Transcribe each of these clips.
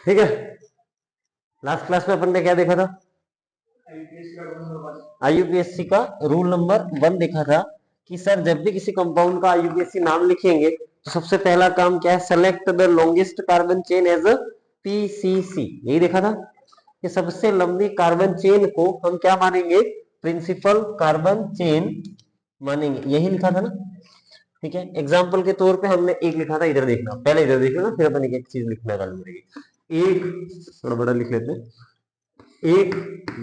ठीक है। Last class में अपन ने क्या देखा था? आईयूपीएससी का रूल नंबर 1 देखा था कि सर जब भी किसी कंपाउंड का आईयूपीएससी नाम लिखेंगे तो सबसे पहला काम क्या है? Select the longest carbon chain as a PCC. यही देखा था कि सबसे लंबी कार्बन चेन को हम क्या मानेंगे? प्रिंसिपल कार्बन चेन मानेंगे। यही लिखा था ना? ठीक है। एग्जाम्पल के तौर पे हमने एक लिखा था, इधर देखना, पहले इधर देख लेना, फिर अपन एक चीज लिखना चालू करेंगे। एक थोड़ा बड़ा लिख लेते हैं। 1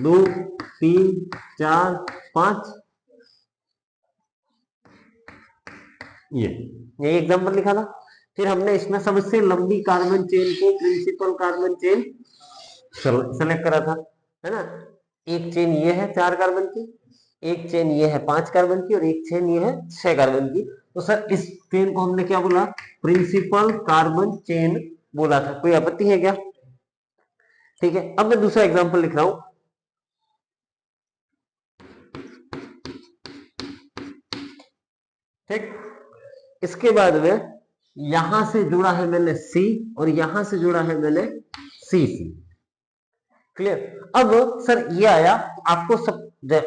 2 3 4 5, ये एग्जाम्पल लिखा था। फिर हमने इसमें सबसे लंबी कार्बन चेन को प्रिंसिपल कार्बन चेन सेलेक्ट करा था, है ना? एक चेन ये है 4 कार्बन की, एक चेन ये है 5 कार्बन की, और एक चेन ये है 6 कार्बन की। तो सर इस चेन को हमने क्या बोला? प्रिंसिपल कार्बन चेन बोला था। कोई आपत्ति है क्या? ठीक है। अब मैं दूसरा एग्जांपल लिख रहा हूं। ठीक। इसके बाद में यहां से जुड़ा है मैंने सी, और यहां से जुड़ा है मैंने सी सी। क्लियर? अब सर ये आया आपको, सब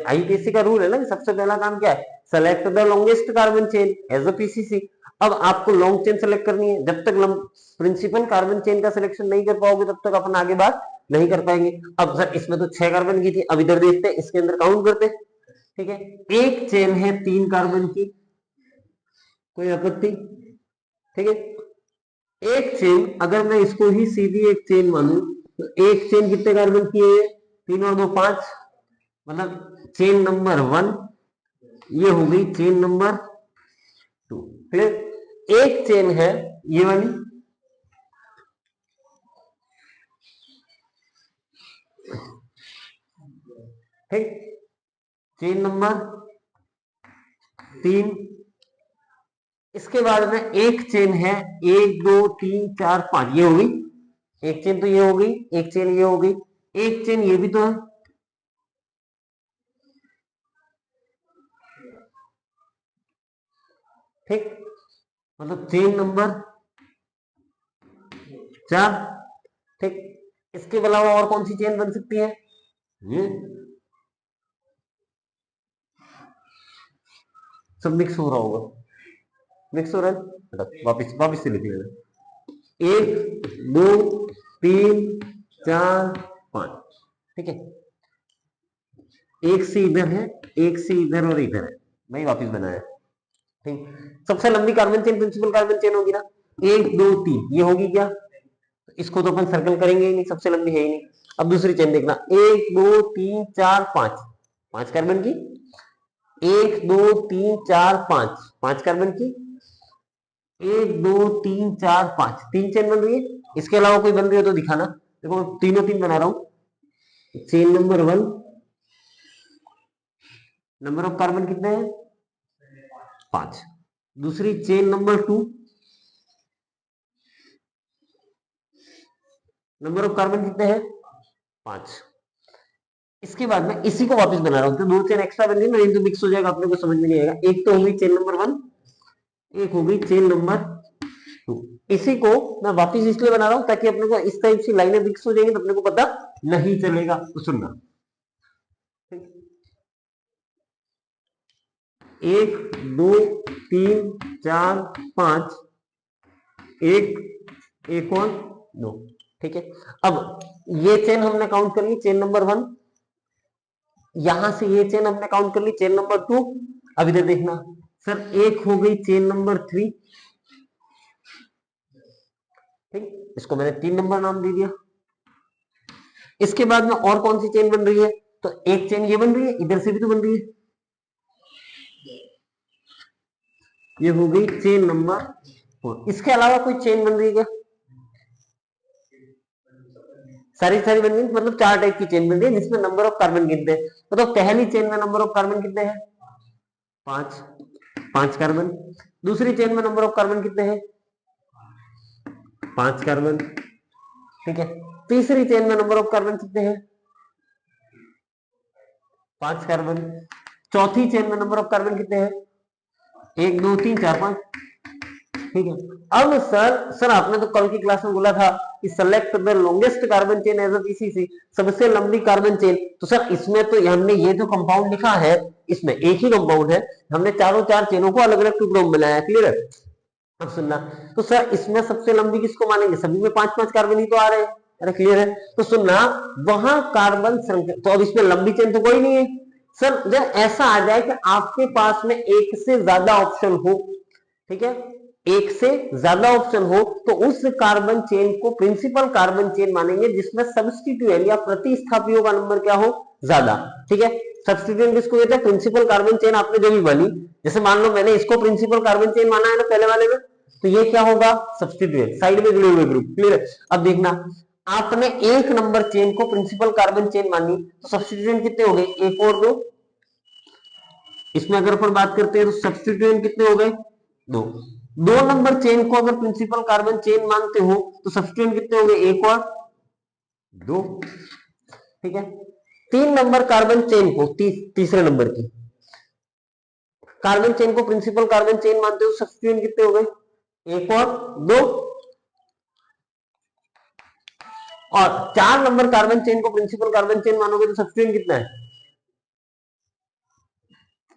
आईपीएससी का रूल है ना कि सबसे पहला काम क्या है? Select the longest carbon chain as a PCC. अब आपको लॉन्ग चेन सेलेक्ट करनी है। जब तक प्रिंसिपल कार्बन चेन का सिलेक्शन नहीं कर पाओगे तब तक अपन आगे बात नहीं कर पाएंगे। अब सर इसमें तो 6 कार्बन की थी, अब इधर देखते हैं, इसके अंदर काउंट करते हैं। ठीक है। एक चेन है 3 कार्बन की, कोई आपत्ति? ठीक है। एक चेन, अगर मैं इसको ही सीधी एक चेन मानूं तो एक चेन कितने कार्बन की है? 3 और 2 5, मतलब चेन नंबर 1 ये हो गई, चेन नंबर 2। क्लियर? एक चेन है ये वाली, ठीक, चेन नंबर 3। इसके बाद में एक चेन है 1 2 3 4 5, ये होगी एक चेन, तो ये हो गई एक चेन, ये हो गई एक चेन, ये भी तो है। ठीक, मतलब चेन नंबर 4। ठीक। इसके अलावा और कौन सी चेन बन सकती है? ये सब मिक्स हो रहा होगा, मिक्स हो रहा है। वापिस वापिस से लिख लेना। 1 2 3 4 5। ठीक है। एक सी इधर है, एक सी इधर और इधर है, मैं वापिस बनाया। ठीक। सबसे लंबी carbon chain principal carbon chain होगी ना, 1 2 3, ये होगी क्या? इसको तो अपन सर्कल करेंगे ही नहीं, सबसे लंबी है ही नहीं। अब दूसरी चेन देखना, 1 2 3 4 5, 5 कार्बन की, 1 2 3 4 5, 5 कार्बन की, 1 2 3 4 5, 3 चेन बन रही है। इसके अलावा कोई बन रही है तो दिखाना। देखो तीनों 3 बना रहा हूं। Chain number 1, number of carbon कितने हैं? 5। दूसरी chain number 2, number of carbon कितने हैं? 5। इसके बाद में इसी को वापस बना रहा हूं, तो 2 चेन एक्स्ट्रा बन गई ना, एक तो मिक्स हो जाएगा, अपने को समझ में नहीं आएगा। एक तो होगी चेन नंबर 1, एक होगी चेन नंबर 2। इसी को मैं वापस इसलिए बना रहा हूं ताकि अपने को इस टाइप से लाइनें मिक्स हो जाएंगी तो अपने को पता नहीं चलेगा। तो सुनना, 1 2 3 4 5, एक और 2। ठीक है। अब ये चेन हमने काउंट कर ली, चेन नंबर 1। यहां से ये चेन हमने काउंट कर ली, चेन नंबर 2। अब इधर देखना सर, एक हो गई चेन नंबर 3। ठीक, इसको मैंने 3 नंबर नाम दे दिया। इसके बाद में और कौन सी चेन बन रही है? तो एक चेन ये बन रही है, इधर से भी तो बन रही है, ये हो गई चेन नंबर 4। इसके अलावा कोई चेन बन रही है क्या? सारी सारी बन गई, मतलब 4 टाइप की चेन बन रही है जिसमें नंबर ऑफ कार्बन गिनते हैं। तो पहली चेन में नंबर ऑफ कार्बन कितने हैं? 5, 5 कार्बन। दूसरी चेन में नंबर ऑफ कार्बन कितने हैं? 5 कार्बन। ठीक है। तीसरी चेन में नंबर ऑफ कार्बन कितने हैं? 5 कार्बन। चौथी चेन में नंबर ऑफ कार्बन कितने हैं? 1 2 3 4 5। ठीक है। अब सर आपने तो कल की क्लास में बोला था कि select the longest carbon chain as a PCC, सबसे लंबी कार्बन चेन। तो सर इसमें तो हमने ये जो कंपाउंड लिखा है इसमें एक ही कंपाउंड है, हमने चारों चार चेनों को अलग अलग टुकड़ों में बनाया। क्लियर है? अब सुनना, तो सर इसमें सबसे लंबी किसको मानेंगे? सभी में 5-5 कार्बन ही तो आ रहे हैं। अरे क्लियर है? तो सुनना, वहां कार्बन संख्या, तो अब इसमें लंबी चेन तो कोई नहीं है। सर जब ऐसा आ जाए कि आपके पास में एक से ज्यादा ऑप्शन हो, ठीक है, एक से ज्यादा ऑप्शन हो, तो उस कार्बन चेन को प्रिंसिपल कार्बन चेन मानेंगे जिसमें सब्स्टिट्यूएंट या प्रतिस्थापियों का नंबर क्या हो? ज्यादा। ठीक है, सब्स्टिट्यूएंट किसको कहते हैं? प्रिंसिपल कार्बन चेन आपने जो भी मानी, जैसे मान लो मैंने इसको प्रिंसिपल कार्बन चेन माना है ना पहले वाले में, तो ये क्या होगा? सब्स्टिट्यूएंट, साइड में जुड़े हुए ग्रुप। क्लियर है? अब देखना, आपने एक नंबर चेन को प्रिंसिपल कार्बन चेन मानी, तो सब्स्टिट्यूएंट कितने हो गए? एक और दो। इसमें अगर अपन बात करते हैं तो सब्स्टिट्यूएंट कितने हो गए? दो। दो नंबर चेन को अगर प्रिंसिपल कार्बन चेन मानते हो तो सब्स्टिट्यूएंट कितने हो गए? एक और दो। ठीक है, तीन नंबर कार्बन चेन को तीसरे नंबर की कार्बन चेन को प्रिंसिपल कार्बन चेन मानते हो, सब्स्टिट्यूएंट कितने हो गए? एक और दो। और चार नंबर कार्बन चेन को प्रिंसिपल कार्बन चेन मानोगे तो सब्स्टिट्यूएंट कितना है?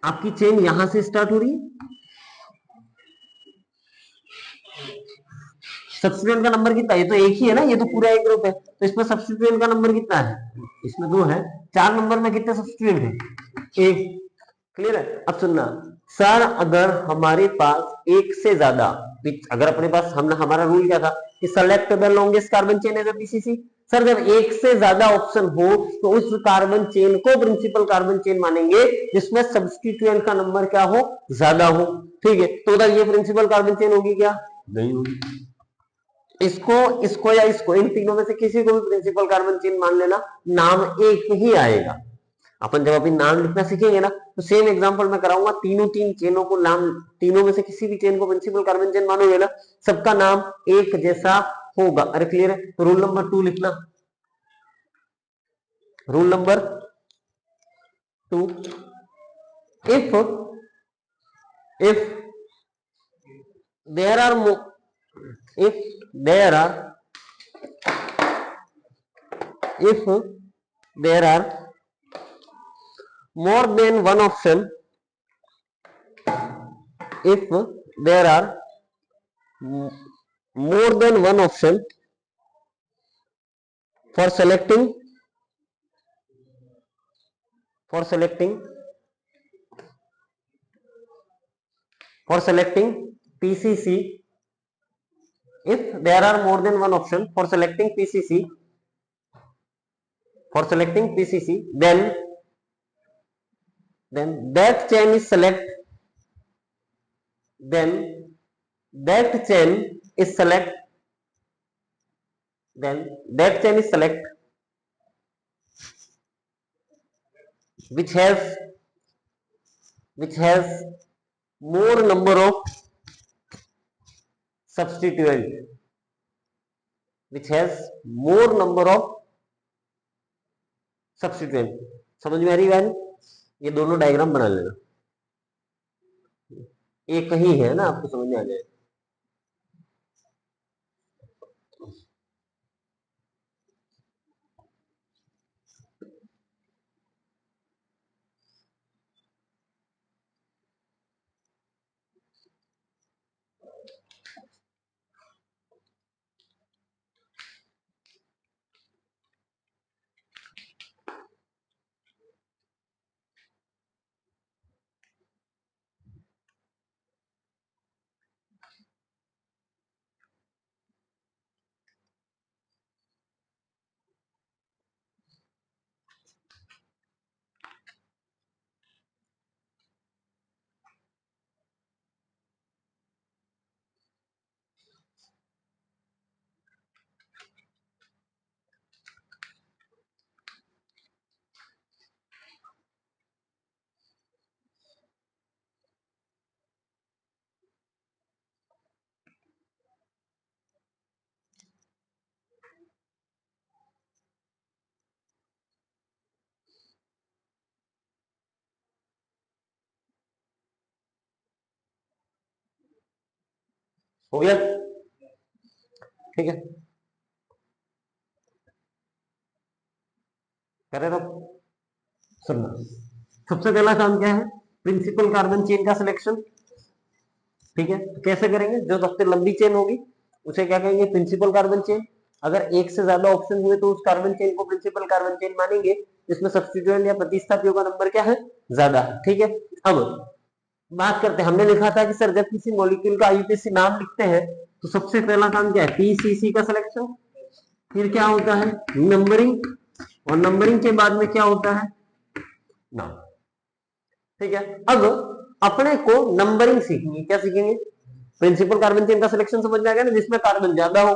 आपकी चेन यहां से स्टार्ट हो रही है, सब्स्टिट्यूएंट का नंबर कितना है? ये तो एक ही है ना, ये तो पूरा एक ग्रुप है, तो इसमें सब्स्टिट्यूएंट का नंबर कितना है? इसमें दो है। चार नंबर में कितने सब्स्टिट्यूएंट है? एक। क्लियर है? अब सुनना, सर अगर हमारे पास एक से ज्यादा, अगर अपने पास हम हमारा रूल क्या था कि select the longest carbon chain as a PCC, sir जब एक से ज्यादा ऑप्शन हो तो उस कार्बन चेन को प्रिंसिपल कार्बन चेन मानेंगे जिसमें सब्स्टिट्यूएंट का नंबर क्या हो? ज्यादा हो। ठीक है, तो उधर ये प्रिंसिपल कार्बन चेन होगी क्या? नहीं होगी। इसको इसको या इसको, इन तीनों में से किसी को भी प्रिंसिपल कार्बन चेन मान लेना, नाम एक ही आएगा। अपन जब अभी नाम लिखना सीखेंगे ना, तो सेम एग्जांपल मैं कराऊंगा, तीन चेनों को नाम, तीनों में से किसी भी चेन को प्रिंसिपल कार्बन चेन मानोगे ना, सबका नाम एक जैसा होगा। अरे क्लियर है? तो रूल नंबर 2 लिखना। Rule number 2, if there are if there are if there are more than one option, if there are more than one option for selecting for selecting for selecting PCC, if there are more than one option for selecting PCC, then that chain is select, then that chain is select, then that chain is select which has more number of substituent, which has more number of substituent। समझ में आ रही बात? ये दोनों diagram बना लेना, एक ही है ना, आपको समझ में आ जाए। हो गया, ठीक है, करे रहो। सुनना, सबसे पहला काम क्या है, प्रिंसिपल कार्बन चेन का सिलेक्शन, ठीक है। तो कैसे करेंगे, जो सबसे लंबी चेन होगी उसे क्या कहेंगे, प्रिंसिपल कार्बन चेन। अगर एक से ज्यादा ऑप्शन हुए तो उस कार्बन चेन को प्रिंसिपल कार्बन चेन मानेंगे जिसमें सब्स्टिट्यूएंट या प्रतिस्थापियों का नंबर क्या है, ज्यादा है, ठीक है। अब बात करते हैं, हमने लिखा था कि सर जब किसी मॉलिक्यूल का आईयूपीएसी नाम लिखते हैं तो सबसे पहला काम क्या है, पीसीसी का सिलेक्शन, फिर क्या होता है नंबरिंग, और नंबरिंग के बाद में क्या होता है नाम, ठीक है। अब अपने को नंबरिंग सीखेंगे, क्या सीखेंगे, प्रिंसिपल कार्बन चेन का सिलेक्शन समझ में आ गया ना, जिसमें कार्बन ज्यादा हो।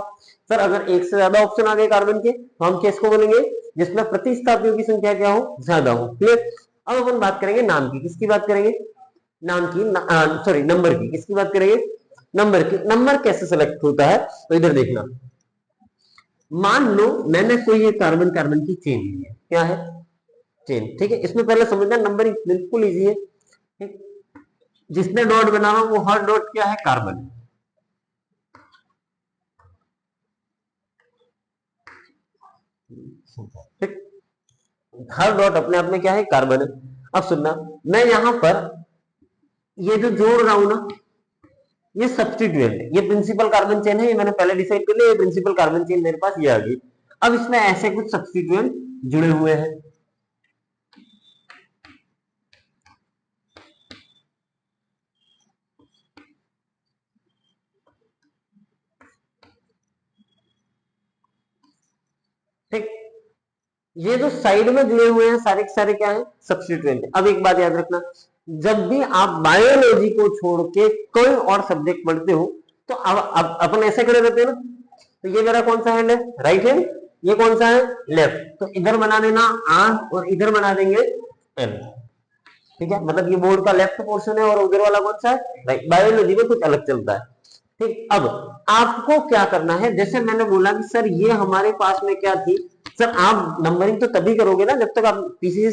सर अगर एक से ज्यादा ऑप्शन आ गए कार्बन के तो हम किसको बोलेंगे, जिसमें प्रतिस्थापियों की संख्या क्या हो, ज्यादा हो, क्लियर। अब अपन बात करेंगे नाम की, किसकी बात करेंगे, नाम की, सॉरी नंबर की, किसकी बात करेंगे, नंबर की। नंबर कैसे सिलेक्ट होता है, तो इधर देखना, मान लो मैंने कोई ये कार्बन कार्बन की चेन ली है, क्या है चेन, ठीक है। इसमें पहले समझना नंबरिंग बिल्कुल इजी है, ठीक? जिसने डॉट बना हुआ वो हर डॉट क्या है, कार्बन, ठीक, हर डॉट अपने आप में क्या है, कार्बन है। अब सुनना, मैं यहां पर ये जो जोड़ रहा हूं ना, ये सब्स्टिट्यूएंट है, ये प्रिंसिपल कार्बन चेन है, ये मैंने पहले डिसाइड कर लिया, ये प्रिंसिपल कार्बन चेन मेरे पास ये आ गई। अब इसमें ऐसे कुछ सब्स्टिट्यूएंट जुड़े हुए हैं, ठीक, ये जो साइड में जुड़े हुए हैं सारे के सारे क्या है, सब्स्टिट्यूएंट। अब एक बात याद रखना, जब भी आप बायोलॉजी को छोड़ के कोई और सब्जेक्ट पढ़ते हो तो अब अपन ऐसे खड़े रहते हैं ना, तो ये मेरा कौन सा हैंड है, राइट हैंड, ये कौन सा है, लेफ्ट, तो इधर बना देना आर और इधर बना देंगे एल, ठीक है। मतलब ये बोर्ड का लेफ्ट पोर्शन है और उधर वाला कौन सा है, राइट। बायोलॉजी में कुछ अलग चलता है, ठीक। अब आपको क्या करना है, जैसे मैंने बोला कि सर ये हमारे पास में क्या थी, सर आप नंबरिंग तो तभी करोगे ना जब तक आप पीसीसी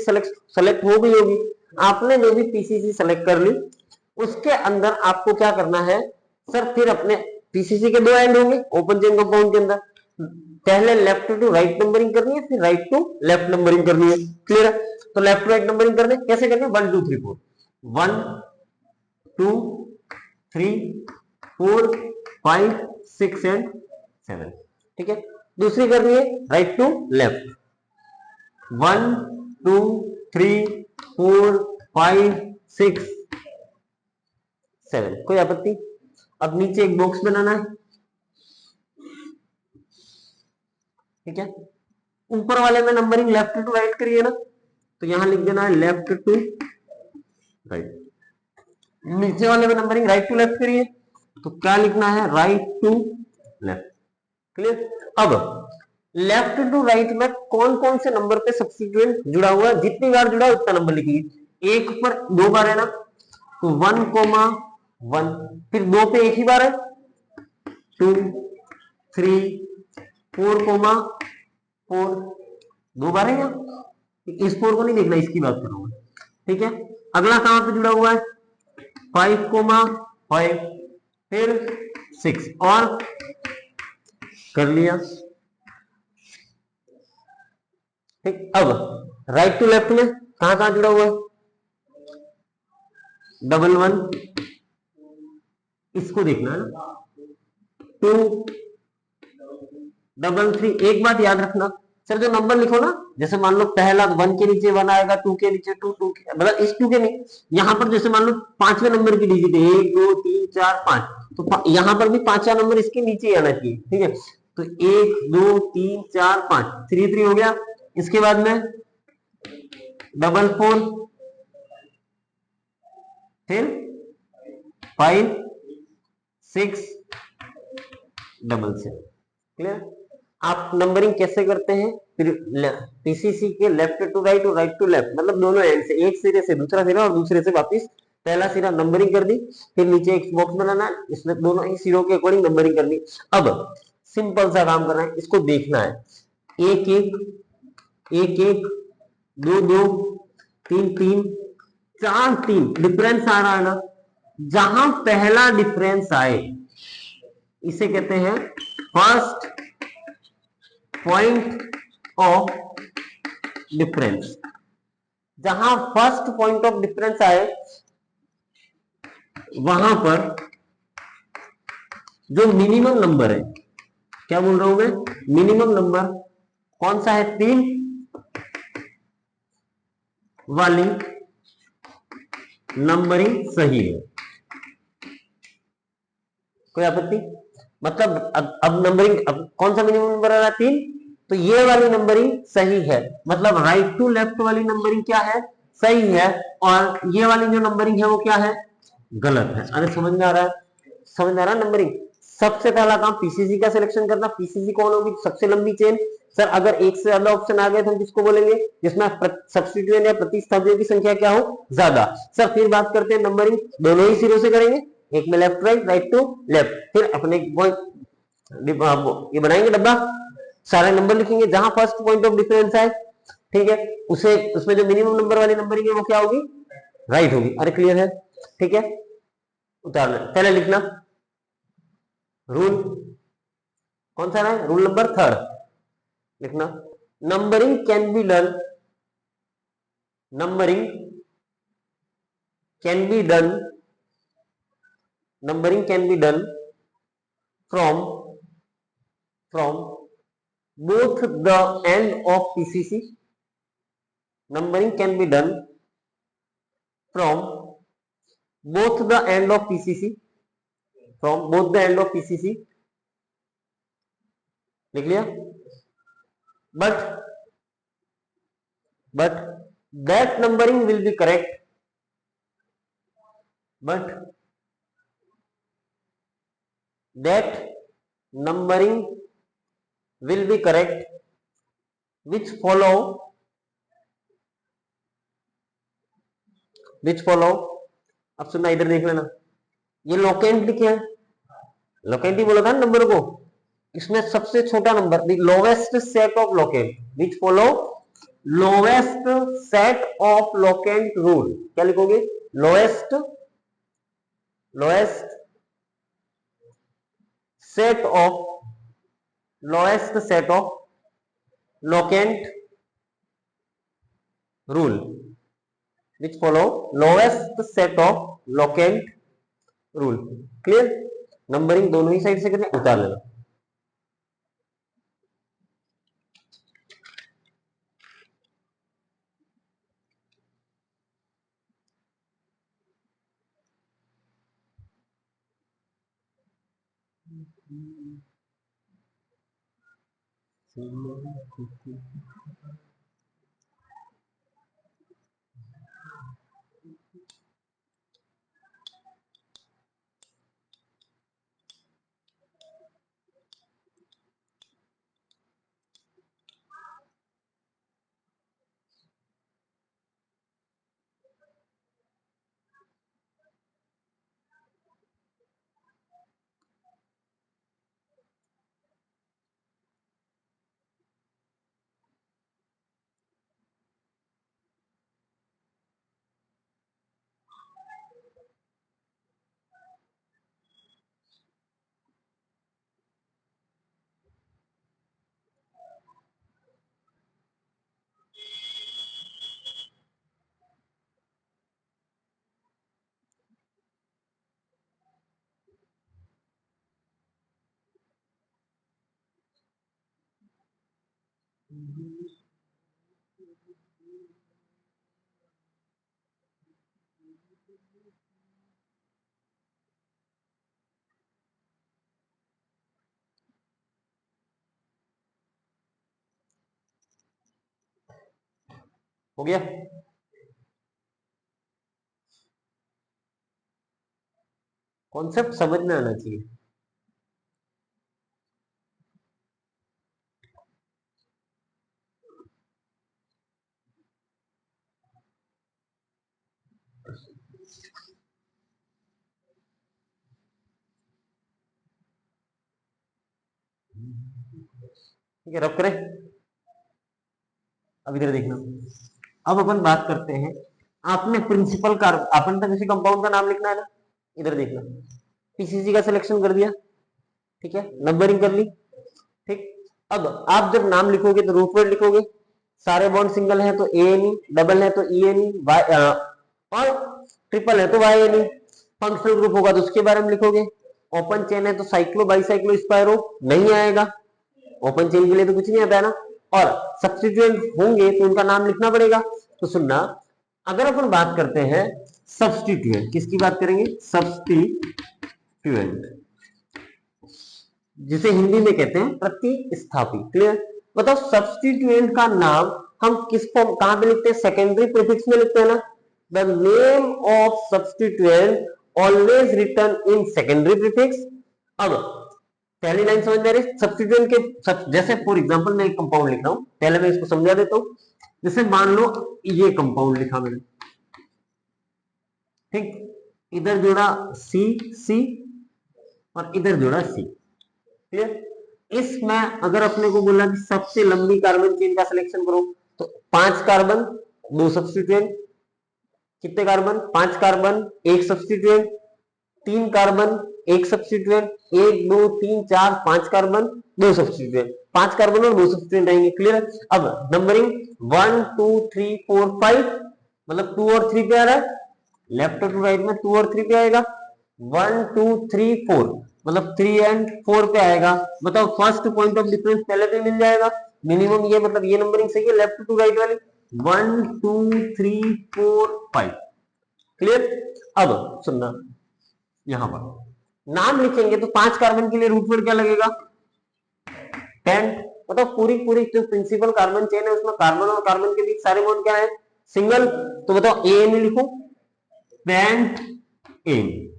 सेलेक्ट हो गई होगी। आपने जो भी पीसीसी सेलेक्ट कर ली उसके अंदर आपको क्या करना है, सर फिर अपने पीसीसी के दो एंड होंगे ओपन चेन कंपाउंड के अंदर, पहले लेफ्ट टू राइट नंबरिंग करनी है, फिर राइट टू लेफ्ट नंबरिंग करनी है, क्लियर है। तो लेफ्ट टू राइट नंबरिंग करने कैसे करनी है, 1 2 3 4, 1 2 3 4 5 6 एंड 7, ठीक है। दूसरी करनी है राइट टू लेफ्ट, 1 2 3 4 5 6 7, कोई आपत्ति। अब नीचे एक बॉक्स बनाना है, ठीक है। ऊपर वाले में नंबरिंग लेफ्ट टू राइट करिए ना, तो यहां लिख देना है लेफ्ट टू राइट, नीचे वाले में नंबरिंग राइट टू लेफ्ट करिए तो क्या लिखना है, राइट टू लेफ्ट, क्लियर। अब लेफ्ट टू राइट में कौन कौन से नंबर पे सब्स्टिट्यूएंट जुड़ा हुआ है, जितनी बार जुड़ा है उतना नंबर लिखिए। एक पर दो बार है ना, तो 1 कोमा 1, फिर दो पे एक ही बार है, 2 3 4 कोमा 4, दो बार है यहाँ, इस 4 को नहीं देखना, इसकी बात कर रहा हूं, ठीक है। अगला कहां पे जुड़ा हुआ है, 5 कोमा 5, फिर 6 और कर लिया, ठीक। अब राइट टू लेफ्ट में कहां कहां जुड़ा हुआ है, 1 1, इसको देखना है ना, 2 3 एक बात याद रखना, सर जो नंबर लिखो ना, जैसे मान लो पहला 1 के नीचे 1 आएगा, 2 के नीचे 2, 2 के मतलब इस 2 के नहीं, यहां पर जैसे मान लो पांचवें नंबर की डिजिट है 1 2 3 4 5, तो यहां पर भी पांचवा नंबर इसके नीचे ही आना चाहिए, ठीक है। तो 1 2 3 4 5, 3 3 हो गया। इसके बाद में 4 4, फिर 5 6 7 क्लियर। आप नंबरिंग कैसे करते हैं, फिर पीसीसी के लेफ्ट टू राइट और राइट टू लेफ्ट, मतलब दोनों एंड से, एक सिरे से दूसरा सिरा और दूसरे से वापस पहला सिरा नंबरिंग कर दी, फिर नीचे एक बॉक्स बनाना है, इसमें दोनों ही सिरों के अकॉर्डिंग नंबरिंग करनी। अब सिंपल सा काम करना है, इसको देखना है, 1 1 1 2 2 3 3 4 3 डिफरेंस आ रहा है ना, जहां पहला डिफरेंस आए इसे कहते हैं फर्स्ट पॉइंट ऑफ डिफरेंस। जहां फर्स्ट पॉइंट ऑफ डिफरेंस आए वहां पर जो मिनिमम नंबर है, क्या बोल रहा हूं मैं, मिनिमम नंबर कौन सा है, 3 वाली नंबरिंग सही है। कोई आपत्ति? मतलब अब नंबरिंग, अब कौन सा मिनिमम नंबर आ रहा है, 3, तो ये वाली नंबरिंग सही है, मतलब राइट टू लेफ्ट वाली नंबरिंग क्या है, सही है, और ये वाली जो नंबरिंग है वो क्या है, गलत है। अरे समझ में आ रहा है, समझ में आ रहा है नंबरिंग। सबसे पहला काम पीसीसी का सिलेक्शन करना। पीसीसी कौन होगी, सबसे लंबी चेन। सर अगर एक से ज्यादा ऑप्शन आ गए तो हम किसको बोलेंगे, जिसमें सब्स्टिट्यूएंट या प्रतिस्थापियों की संख्या क्या हो, ज्यादा। सर फिर बात करते हैं नंबरिंग, दोनों ही सिरों से करेंगे, एक में left right, right to left, फिर अपने ये बनाएंगे डब्बा, सारे नंबर लिखेंगे, जहां फर्स्ट पॉइंट ऑफ डिफरेंस है, ठीक है, उसे उसमें जो मिनिमम नंबर वाली नंबरिंग है वो क्या होगी, राइट होगी। अरे क्लियर है, ठीक है, उतारना। पहले लिखना रूल, कौन सा है, रूल नंबर 3 लिखना, numbering can be done, numbering can be done, numbering can be done from both the end of PCC, numbering can be done from both the end of PCC, from both the end of PCC, लिख लिया, but that numbering will be correct, but that numbering will be correct which follow अब सुनना, इधर देख लेना, ये locant लिखे हैं, लोकेंट ही बोला था नंबर को, इसमें सबसे छोटा number, the lowest set of locant which follow lowest set of locant rule, क्या लिखोगे, lowest set of locant rule which follow lowest set of locant rule। Clear, numbering दोनों ही साइड से करने, उतार लेना। हो गया, कॉन्सेप्ट समझ में आना चाहिए। ठीक है, रब करें। अब इधर देखना, अब अपन बात करते हैं, आपने प्रिंसिपल का, अपन तक किसी कंपाउंड का नाम लिखना है ना, इधर देखना, पीसीसी का सिलेक्शन कर दिया, ठीक है, नंबरिंग कर ली। ठीक, अब आप जब नाम लिखोगे तो रूट वर्ड लिखोगे, सारे बॉन्ड सिंगल है तो ए एन ई, डबल है तो ई एन ई, और ट्रिपल है तो Y N E. Functional group होगा तो उसके बारे में लिखोगे। ओपन चेन है तो साइक्लो बाइसाइक्लो स्पाइरो नहीं आएगा, ओपन चेन के लिए तो कुछ नहीं आता है ना। और सब्स्टिट्यूएंट होंगे तो उनका नाम लिखना पड़ेगा। तो सुनना, अगर अपन बात करते हैं सब्स्टिट्यूएंट, किसकी बात करेंगे? सब्स्टिट्यूएंट, जिसे हिंदी में कहते हैं प्रतिस्थापी। क्लियर? बताओ सब्स्टिट्यूएंट का नाम हम किस फॉर्म, कहां पे लिखते हैं? सेकेंडरी प्रीफिक्स में लिखते हैं ना। The name of substituent always written in secondary prefix. अब पहली लाइन समझ में आ रही है? सब्स्टिट्यूएंट के जैसे फॉर एग्जांपल मैं एक कंपाउंड लिख रहा हूं, पहले मैं इसको समझा देता हूं। जैसे मान लो ये कंपाउंड लिखा मैंने, ठीक, इधर जोड़ा सी सी और इधर जोड़ा सी। क्लियर? इसमें अगर अपने को बोला कि सबसे लंबी कार्बन चेन का सिलेक्शन करो, तो 5 कार्बन 2 सब्स्टिट्यूएंट, कितने carbon? 5 carbon 1 substituent, 3 carbon 1 substituent, 1 2 3 4 5 carbon 2 substituent, 5 carbon और 2 सब्स्टिट्यूएंट आएंगे। क्लियर? अब नंबरिंग 1 2 3 4 5, मतलब 2 और 3 पे आ रहा है, लेफ्ट टू राइट में 2 और 3 पे आएगा। 1 2 3 4 मतलब 3 एंड 4 पे आएगा। बताओ फर्स्ट पॉइंट ऑफ डिफरेंस पहले पे मिल जाएगा मिनिमम, ये मतलब ये नंबरिंग सही है लेफ्ट टू राइट वाली। 1 2 3 4 5। क्लियर? अब सुनना, यहां पर नाम लिखेंगे तो 5 कार्बन के लिए रूट वर्ड क्या लगेगा? 10। मतलब पूरी पूरी जो प्रिंसिपल कार्बन चेन है उसमें कार्बन और कार्बन के बीच सारे बॉन्ड क्या है? सिंगल। तो बताओ ए एन लिखो, पेंट एन।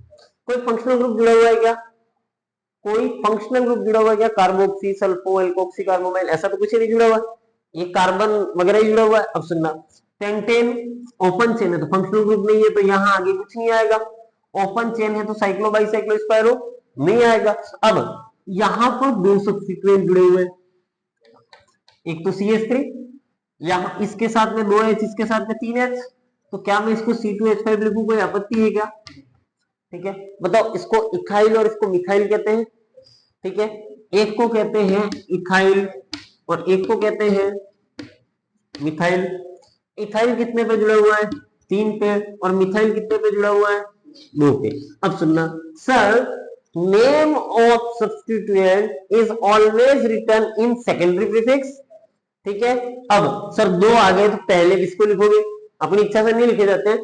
कोई फंक्शनल ग्रुप जुड़ा हुआ है क्या? कोई फंक्शनल ग्रुप जुड़ा हुआ है क्या? कार्बोक्सी सल्फो एल्कोक्सी कार्बोमाइल, ऐसा तो कुछ ही नहीं जुड़ा हुआ, ये कार्बन वगैरह ही जुड़ा हुआ है। अब सुनना, पेंटेन ओपन चेन है तो फंक्शनल ग्रुप नहीं है, तो यहां आगे कुछ नहीं आएगा। ओपन चेन है तो साइक्लो बाइसाइक्लो स्पाइरो नहीं आएगा। अब यहां पर 2 सब्स्टिट्यूएंट जुड़े हुए हैं, एक तो CH3, यहां इसके साथ में 2 H, इसके साथ में 3 H, तो क्या मैं इसको C2H5 लिखूं? कोई आपत्ति है क्या? ठीक है, बताओ इसको इथाइल और इसको मिथाइल कहते हैं। ठीक है, एक को कहते हैं इथाइल और एक को कहते हैं मिथाइल। इथाइल कितने पे जुड़ा हुआ है? 3 पे, और मिथाइल कितने पे जुड़ा हुआ है? 2 पे। अब सुनना, sir name of substituent is always written in secondary prefix. ठीक है, अब सर 2 आ गए तो पहले किसको लिखोगे? अपनी इच्छा से नहीं लिखे जाते हैं,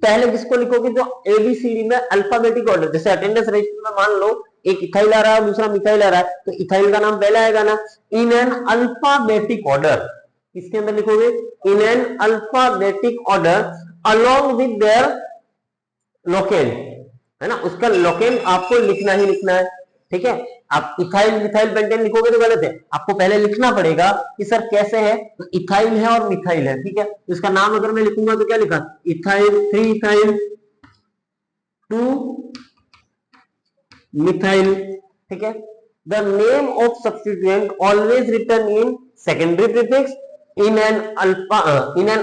पहले किसको लिखोगे? जो एबीसीडी में अल्फाबेटिक ऑर्डर, जैसे अटेंडेंस रजिस्टर में मान लो एक इथाइल आ रहा है दूसरा मिथाइल आ रहा है, तो इथाइल का नाम पहले आएगा ना। इन एन अल्फाबेटिक ऑर्डर, किसके अंदर लिखोगे? इन an alphabetic order along with there local, है ना, उसका लोकेल आपको लिखना ही लिखना है। ठीक है, आप इथाइल मिथाइल पेंटेन लिखोगे तो गलत है, आपको पहले लिखना पड़ेगा कि सर कैसे है, तो इथाइल है और मिथाइल है। ठीक है, तो इसका नाम अगर मैं लिखूंगा तो क्या लिखा? Ethyl 3 ethyl 2 methyl. ठीक है, the name of substituent always written in secondary prefix in an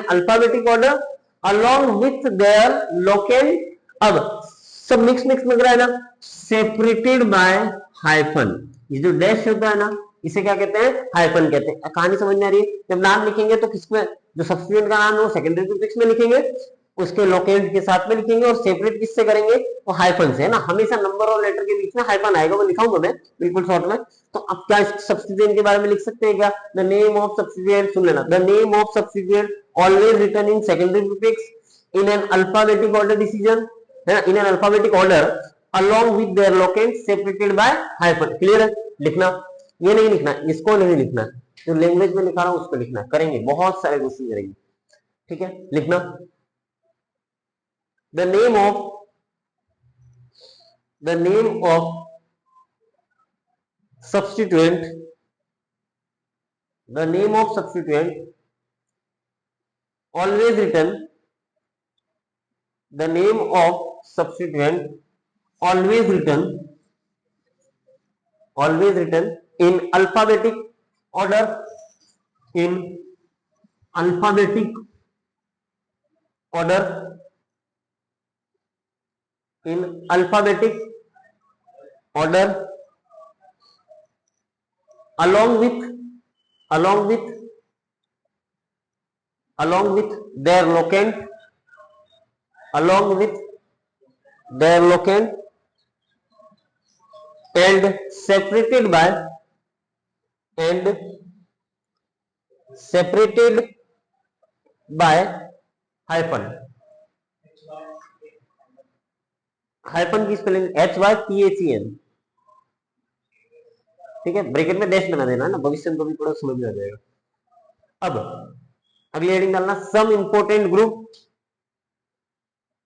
alphabetic order along with their locant. अब सब मिक्स मिक्स लग रहा है ना, सेपरेटेड बाय हाइफन, ये जो डैश होता है ना इसे क्या कहते हैं? हाइफन कहते हैं। कहानी समझ में आ रही है? जब नाम लिखेंगे तो किसमें, जो सब्स्टिट्यूएंट का नाम है वो सेकेंडरी प्रीफिक्स में लिखेंगे, उसके लोकेंट के साथ में लिखेंगे, और सेपरेट किससे करेंगे? तो हाइफन से, है ना, हमेशा नंबर और लेटर के बीच में हाइफन आएगा, वो लिखाऊंगा मैं बिल्कुल शॉर्ट में। तो अब क्या सब्स्टिट्यूएंट के बारे में लिख सकते हैं क्या? द नेम ऑफ सब्स्टिट्यूएंट, सुन लेना, the name of substituent always written in secondary prefix in an alphabetic order decision, है ना, in an alphabetic order along with their locant separated by hyphen. Clear है? लिखना, ये नहीं लिखना, इसको नहीं लिखना, जो लैंग्वेज में लिखा रहा हूं उसको लिखना, करेंगे बहुत सारे क्वेश्चन करेंगे। ठीक है, लिखना, the name of substituent, the name of substituent always written, the name of substituent always written in alphabetic order, in alphabetic order, in alphabetic order along with along with along with their locant along with their locant and separated by hyphen hyphen की spelling HYPHEN, ठीक है, bracket में dash बना देना ना, भविष्य में भी थोड़ा समझ में आ जाएगा। अब अगली हेडिंग डालना, some important group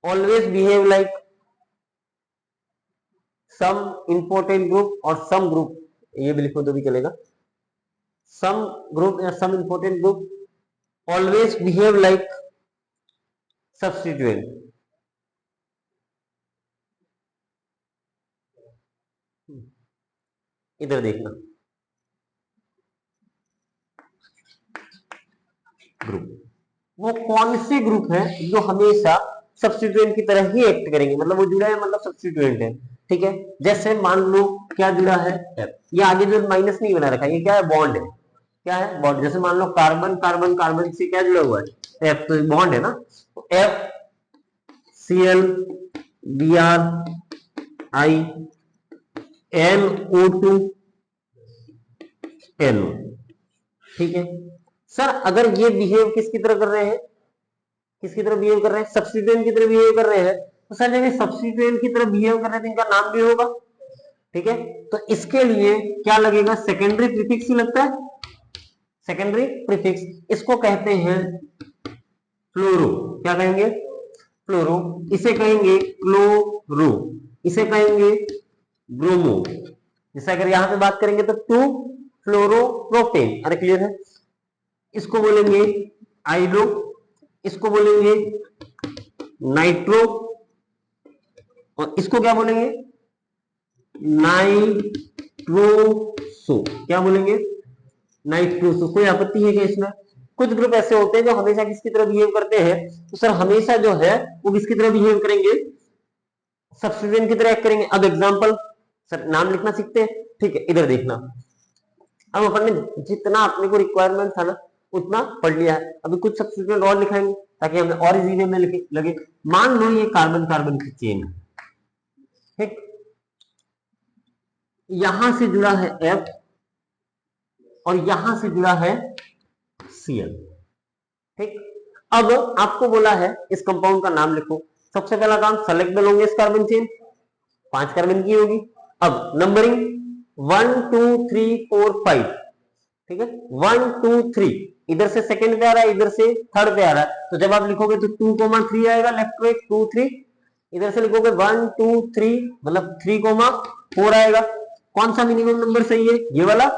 always behave like, some important group और सम ग्रुप, ये भी लिखो तो भी चलेगा। सम ग्रुप या some important group always behave like substituent. इधर देखना, ग्रुप वो कौन से ग्रुप है जो हमेशा सब्स्टिट्यूएंट की तरह ही एक्ट करेंगे, मतलब वो जुड़ा है मतलब सब्स्टिट्यूएंट है, ठीक है। जैसे मान लो क्या जुड़ा है, F, ये आगे जो माइनस नहीं बना रखा है, ये क्या है, बॉन्ड है, क्या है, बॉन्ड। जैसे मान लो कार्बन कार्बन कार्बन से क्या जुड़ा हुआ है, F, तो बॉन्ड है ना, तो F Cl Br I NO2 NO, ठीक है। सर अगर ये बिहेव किसकी तरह कर रहे हैं, किसकी तरह बिहेव कर रहे हैं, सब्स्टिट्यूएंट की तरह बिहेव कर रहे हैं, तो सर जब ये सब्स्टिट्यूएंट की तरह बिहेव कर रहे हैं तो इनका नाम भी होगा, ठीक है। तो इसके लिए क्या लगेगा, सेकेंडरी प्रीफिक्स ही लगता है, सेकेंडरी प्रीफिक्स, इसको कहते हैं फ्लोरो, क्या कहेंगे, फ्लोरो, इसे कहेंगे क्लोरो, इसे कहेंगे ब्रोमो। जैसे अगर यहां पे बात करेंगे तो 2 फ्लोरोप्रोपेन, अरे क्लियर है, इसको बोलेंगे आइलो, इसको बोलेंगे नाइट्रो, और इसको क्या बोलेंगे, नाइट्रोसो, क्या बोलेंगे, नाइट्रोसो। कोई आपत्ति है क्या इसमें? कुछ ग्रुप ऐसे होते हैं जो हमेशा किसकी तरह बिहेव करते हैं, तो सर हमेशा जो है वो किसकी तरह बिहेव करेंगे, सब्स्टिट्यूएंट की तरह करेंगे। अब एग्जांपल, सर नाम लिखना सीखते हैं, ठीक है, इधर देखना। अब अपन ने जितना अपने को रिक्वायरमेंट था ना उतना पढ़ लिया है, अभी कुछ सब्स्टिट्यूएंट और लिखाएंगे ताकि हमें और इजी वे में लगे। मान लो ये कार्बन कार्बन की चेन है, ठीक, यहां से जुड़ा है F और यहां से जुड़ा है Cl, ठीक। अब आपको बोला है इस कंपाउंड का नाम लिखो। सबसे पहला काम, select the longest carbon chain, 5 carbon की होगी। अब नंबरिंग 1 2 3 4 5, ठीक है, 1 2 3, इधर से सेकंड पे आ रहा है, इधर से थर्ड पे आ रहा है, तो जब आप लिखोगे तो 2,3 आएगा, लेफ्ट टू 2 3, इधर से लिखोगे 1 2 3 मतलब 3,4 आएगा। कौन सा मिनिमम नंबर सही है, ये वाला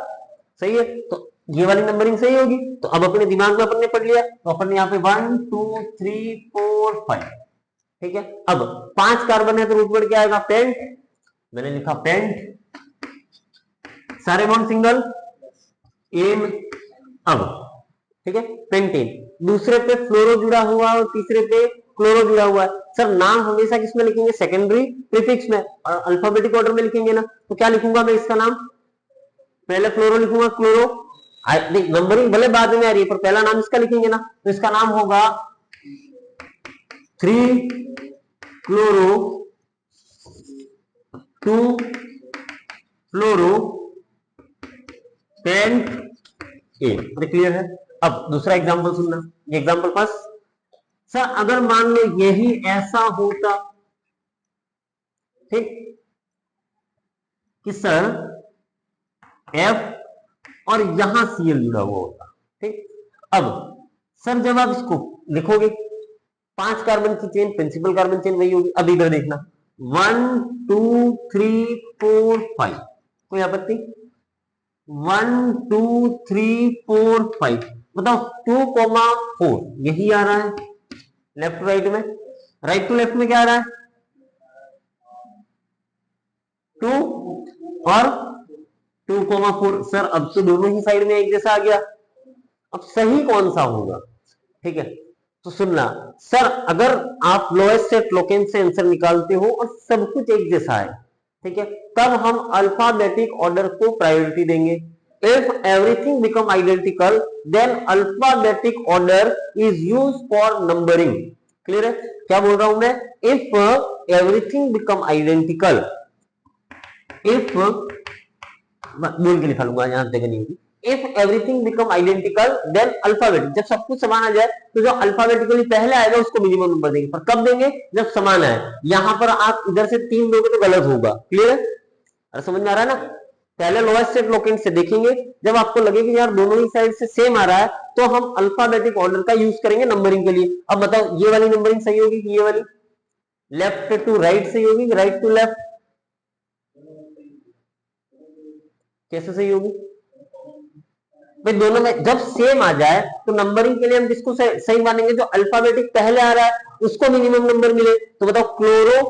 सही है, तो ये वाली नंबरिंग सही होगी। तो अब अपने दिमाग में अपन ने पढ़ लिया, तो अपन ने यहाँ पे 1 2 3 4 5, ठीक है। अब 5 कार्बन है तो रूट वर्ड क्या आएगा, पेंट, मैंने लिखा पेंट, सारे बॉन्ड सिंगल, एन, अब ठीक है, पेंटेन। दूसरे पे फ्लोरो जुड़ा हुआ और तीसरे पे क्लोरो जुड़ा हुआ है। सर नाम हमेशा किसमें लिखेंगे, सेकेंडरी प्रीफिक्स में, और अल्फाबेटिक ऑर्डर में लिखेंगे ना, तो क्या लिखूंगा मैं इसका नाम, पहले फ्लोरो लिखूंगा, क्लोरो, नंबरिंग भले बाद में आ रही है पर पहला नाम इसका लिखेंगे ना, तो इसका नाम होगा 3 chloro 2 fluoro pentane, clear है। अब दूसरा एग्जांपल सुनना, ये एग्जांपल फर्स्ट, सर अगर मान लो यही ऐसा होता, ठीक, कि सर F और यहां Cl जुड़ा हुआ होता, ठीक। अब सर जब आप इसको लिखोगे 5 कार्बन की चेन, प्रिंसिपल कार्बन चेन वही होगी। अब इधर देखना 1 2 3 4 5, कोई आपत्ति, 1 2 3 4 5, बताओ 2,4 यही आ रहा है लेफ्ट टू राइट में, राइट टू लेफ्ट में क्या आ रहा है 2 और 2,4। सर अब तो दोनों ही साइड में एक जैसा आ गया, अब सही कौन सा होगा, ठीक है। तो सुनना सर, अगर आप लोएस्ट सेट लोकेन से आंसर निकालते हो और सब कुछ एक जैसा है, ठीक है, तब हम अल्फाबेटिक ऑर्डर को प्रायोरिटी देंगे। If everything become identical, then alphabetic order is used for numbering. Clear है? क्या बोल रहा हूं मैं? If everything become identical, if बोल के लिखा लूंगा, यहां तक नहीं होगी। If everything become identical, then alphabetic, जब सब कुछ समान आ जाए तो जो अल्फाबेटिकली पहले आएगा उसको मिनिमम नंबर देंगे, पर कब देंगे? जब समान आए। यहां पर आप इधर से 3 दोगे तो गलत होगा। क्लियर है? अरे समझ में आ रहा है ना? पहले लोएस्ट सेट लोकेंट से देखेंगे, जब आपको लगे कि यार दोनों ही साइड से सेम आ रहा है तो हम अल्फाबेटिक ऑर्डर का यूज करेंगे नंबरिंग के लिए। अब बताओ ये वाली नंबरिंग सही होगी कि ये वाली? लेफ्ट टू राइट सही होगी कि राइट टू लेफ्ट? कैसे सही होगी भाई? दोनों में जब सेम आ जाए तो नंबरिंग के लिए हम किसको सही मानेंगे? जो अल्फाबेटिक पहले आ रहा है उसको मिनिमम नंबर मिले। तो बताओ क्लोरो,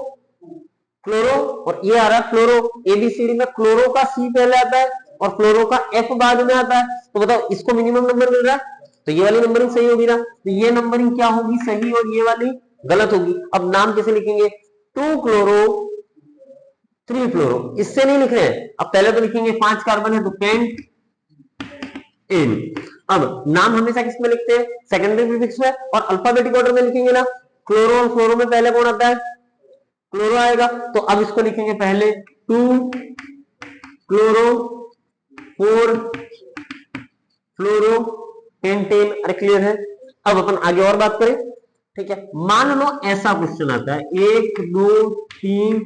क्लोरो और ये आ रहा है फ्लोरो, एबीसीडी में क्लोरो का सी पहले आता है और फ्लोरो का एफ बाद में आता है। तो बताओ इसको मिनिमम नंबर मिल रहा है, तो ये वाली नंबरिंग सही होगी ना? तो ये नंबरिंग क्या होगी? सही, और ये वाली गलत होगी। अब नाम कैसे लिखेंगे? 2 क्लोरो 3 फ्लोरो, इससे नहीं लिख रहे हैं। अब पहले तो लिखेंगे 5 कार्बन है तो पेंट इन। अब नाम हमेशा किसमें लिखते हैं? सेकेंडरी प्रीफिक्स में, और अल्फाबेटिक ऑर्डर में लिखेंगे ना। क्लोरो और फ्लोरो में पहले कौन आता है? क्लोरो आएगा। तो अब इसको लिखेंगे पहले 2 क्लोरो 4 फ्लोरो पेंटेन। अरे क्लियर है? अब अपन आगे और बात करें। ठीक है, मान लो ऐसा क्वेश्चन आता है 1 2 3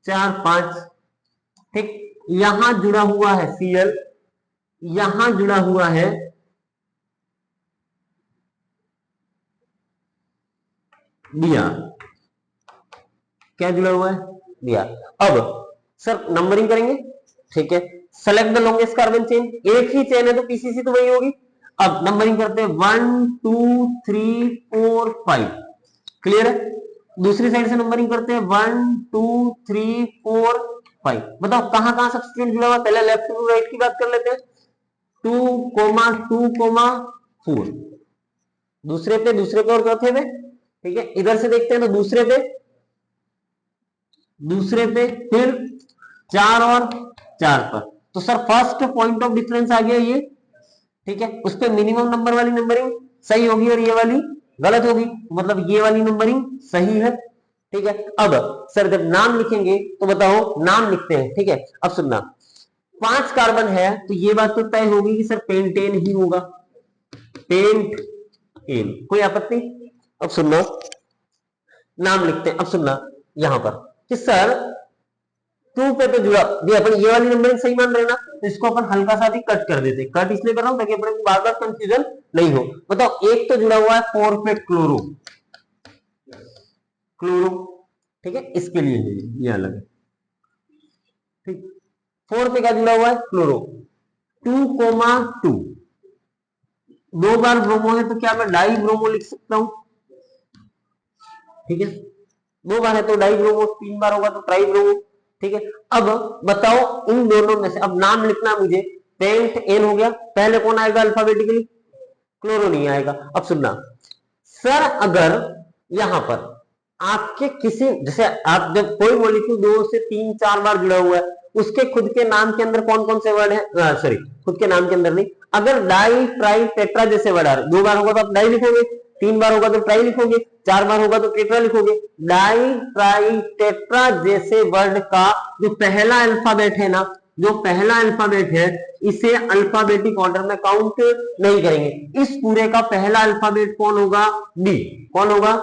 4 5, ठीक, यहां जुड़ा हुआ है Cl, यहां जुड़ा हुआ है Br। क्या जुड़ा हुआ है? Br। अब सर नंबरिंग करेंगे। ठीक है, select the longest carbon chain, एक ही चेन है तो पीसीसी तो वही होगी। अब नंबरिंग करते हैं 1 2 3 4 5। क्लियर है? दूसरी साइड से नंबरिंग करते हैं 1 2 3 4 5। बताओ कहां कहां सब्स्टिट्यूएंट जुड़ा हुआ? पहले लेफ्ट टू राइट की बात कर लेते हैं। 2 2 4 दूसरे पे और चौथे पे। ठीक है, इधर से देखते हैं तो दूसरे पे फिर 4 और 4 पर। तो sir first point of difference आ गया ये। ठीक है, उस पे मिनिमम नंबर वाली नंबरिंग सही होगी और ये वाली गलत होगी, मतलब ये वाली नंबरिंग सही है। ठीक है, अब सर जब नाम लिखेंगे तो बताओ नाम लिखते हैं। ठीक है, अब सुनना, 5 कार्बन है तो ये बात तो तय होगी कि सर पेंटेन ही होगा, पेंट एन, कोई आपत्ति? अब सुनना, नाम लिखते हैं। अब सुनना यहां पर कि सर 2 पे तो जुड़ा भी, अपन ये वाली नंबरिंग सही मान रहे हैं ना, तो इसको अपन हल्का सा भी कट कर देते हैं। कट इसलिए कर रहा हूं ताकि अपने को बार बार कंफ्यूजन नहीं हो। बताओ एक तो जुड़ा हुआ है 4 पे क्लोरो, ठीक है, इसके लिए ये अलग है। ठीक, 4 पे क्या जुड़ा हुआ है? क्लोरो। 2 2 बार ब्रोमो है तो क्या मैं डाई ब्रोमो लिख सकता हूं? ठीक है, 2 बार है तो डाई ब्रोमो, 3 बार होगा तो ट्राई ब्रोमो। ठीक है, अब बताओ इन दोनों में से अब नाम लिखना मुझे। पेंट एन हो गया, पहले कौन आएगा अल्फाबेटिकली? क्लोरो नहीं आएगा। अब सुनना सर, अगर यहां पर आपके किसी, जैसे आप जब कोई मॉलिक्यूल 2 से 3 4 बार जुड़ा हुआ है, उसके खुद के नाम के अंदर कौन कौन से वर्ड है? सॉरी, खुद के नाम के अंदर नहीं, अगर डाई ट्राई टेट्रा जैसे वर्ड आ रहे, 2 बार होगा तो आप डाई लिखोगे, 3 बार होगा तो ट्राई लिखोगे, 4 बार होगा तो टेट्रा लिखोगे। डाई ट्राई टेट्रा जैसे वर्ड का जो पहला अल्फाबेट है ना, जो पहला अल्फाबेट है, इसे अल्फाबेटिक ऑर्डर में काउंट नहीं करेंगे। इस पूरे का पहला अल्फाबेट कौन होगा? डी। कौन होगा?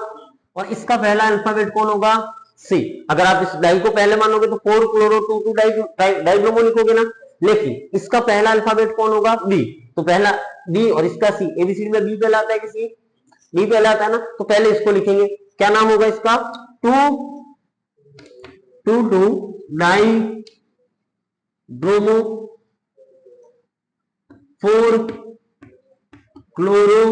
और इसका पहला अल्फाबेट कौन होगा? सी। अगर आप इस डाई को पहले मानोगे तो 4 क्लोरो 2 2 डाई ब्रोमो लिखोगे ना, लेकिन इसका पहला अल्फाबेट कौन होगा? बी। तो पहला बी और इसका सी, एबीसीडी में बी पहला आता है कि सी? बी पहला आता है ना, तो पहले इसको लिखेंगे। क्या नाम होगा इसका? 2 2 डाई ब्रोमो 4 क्लोरो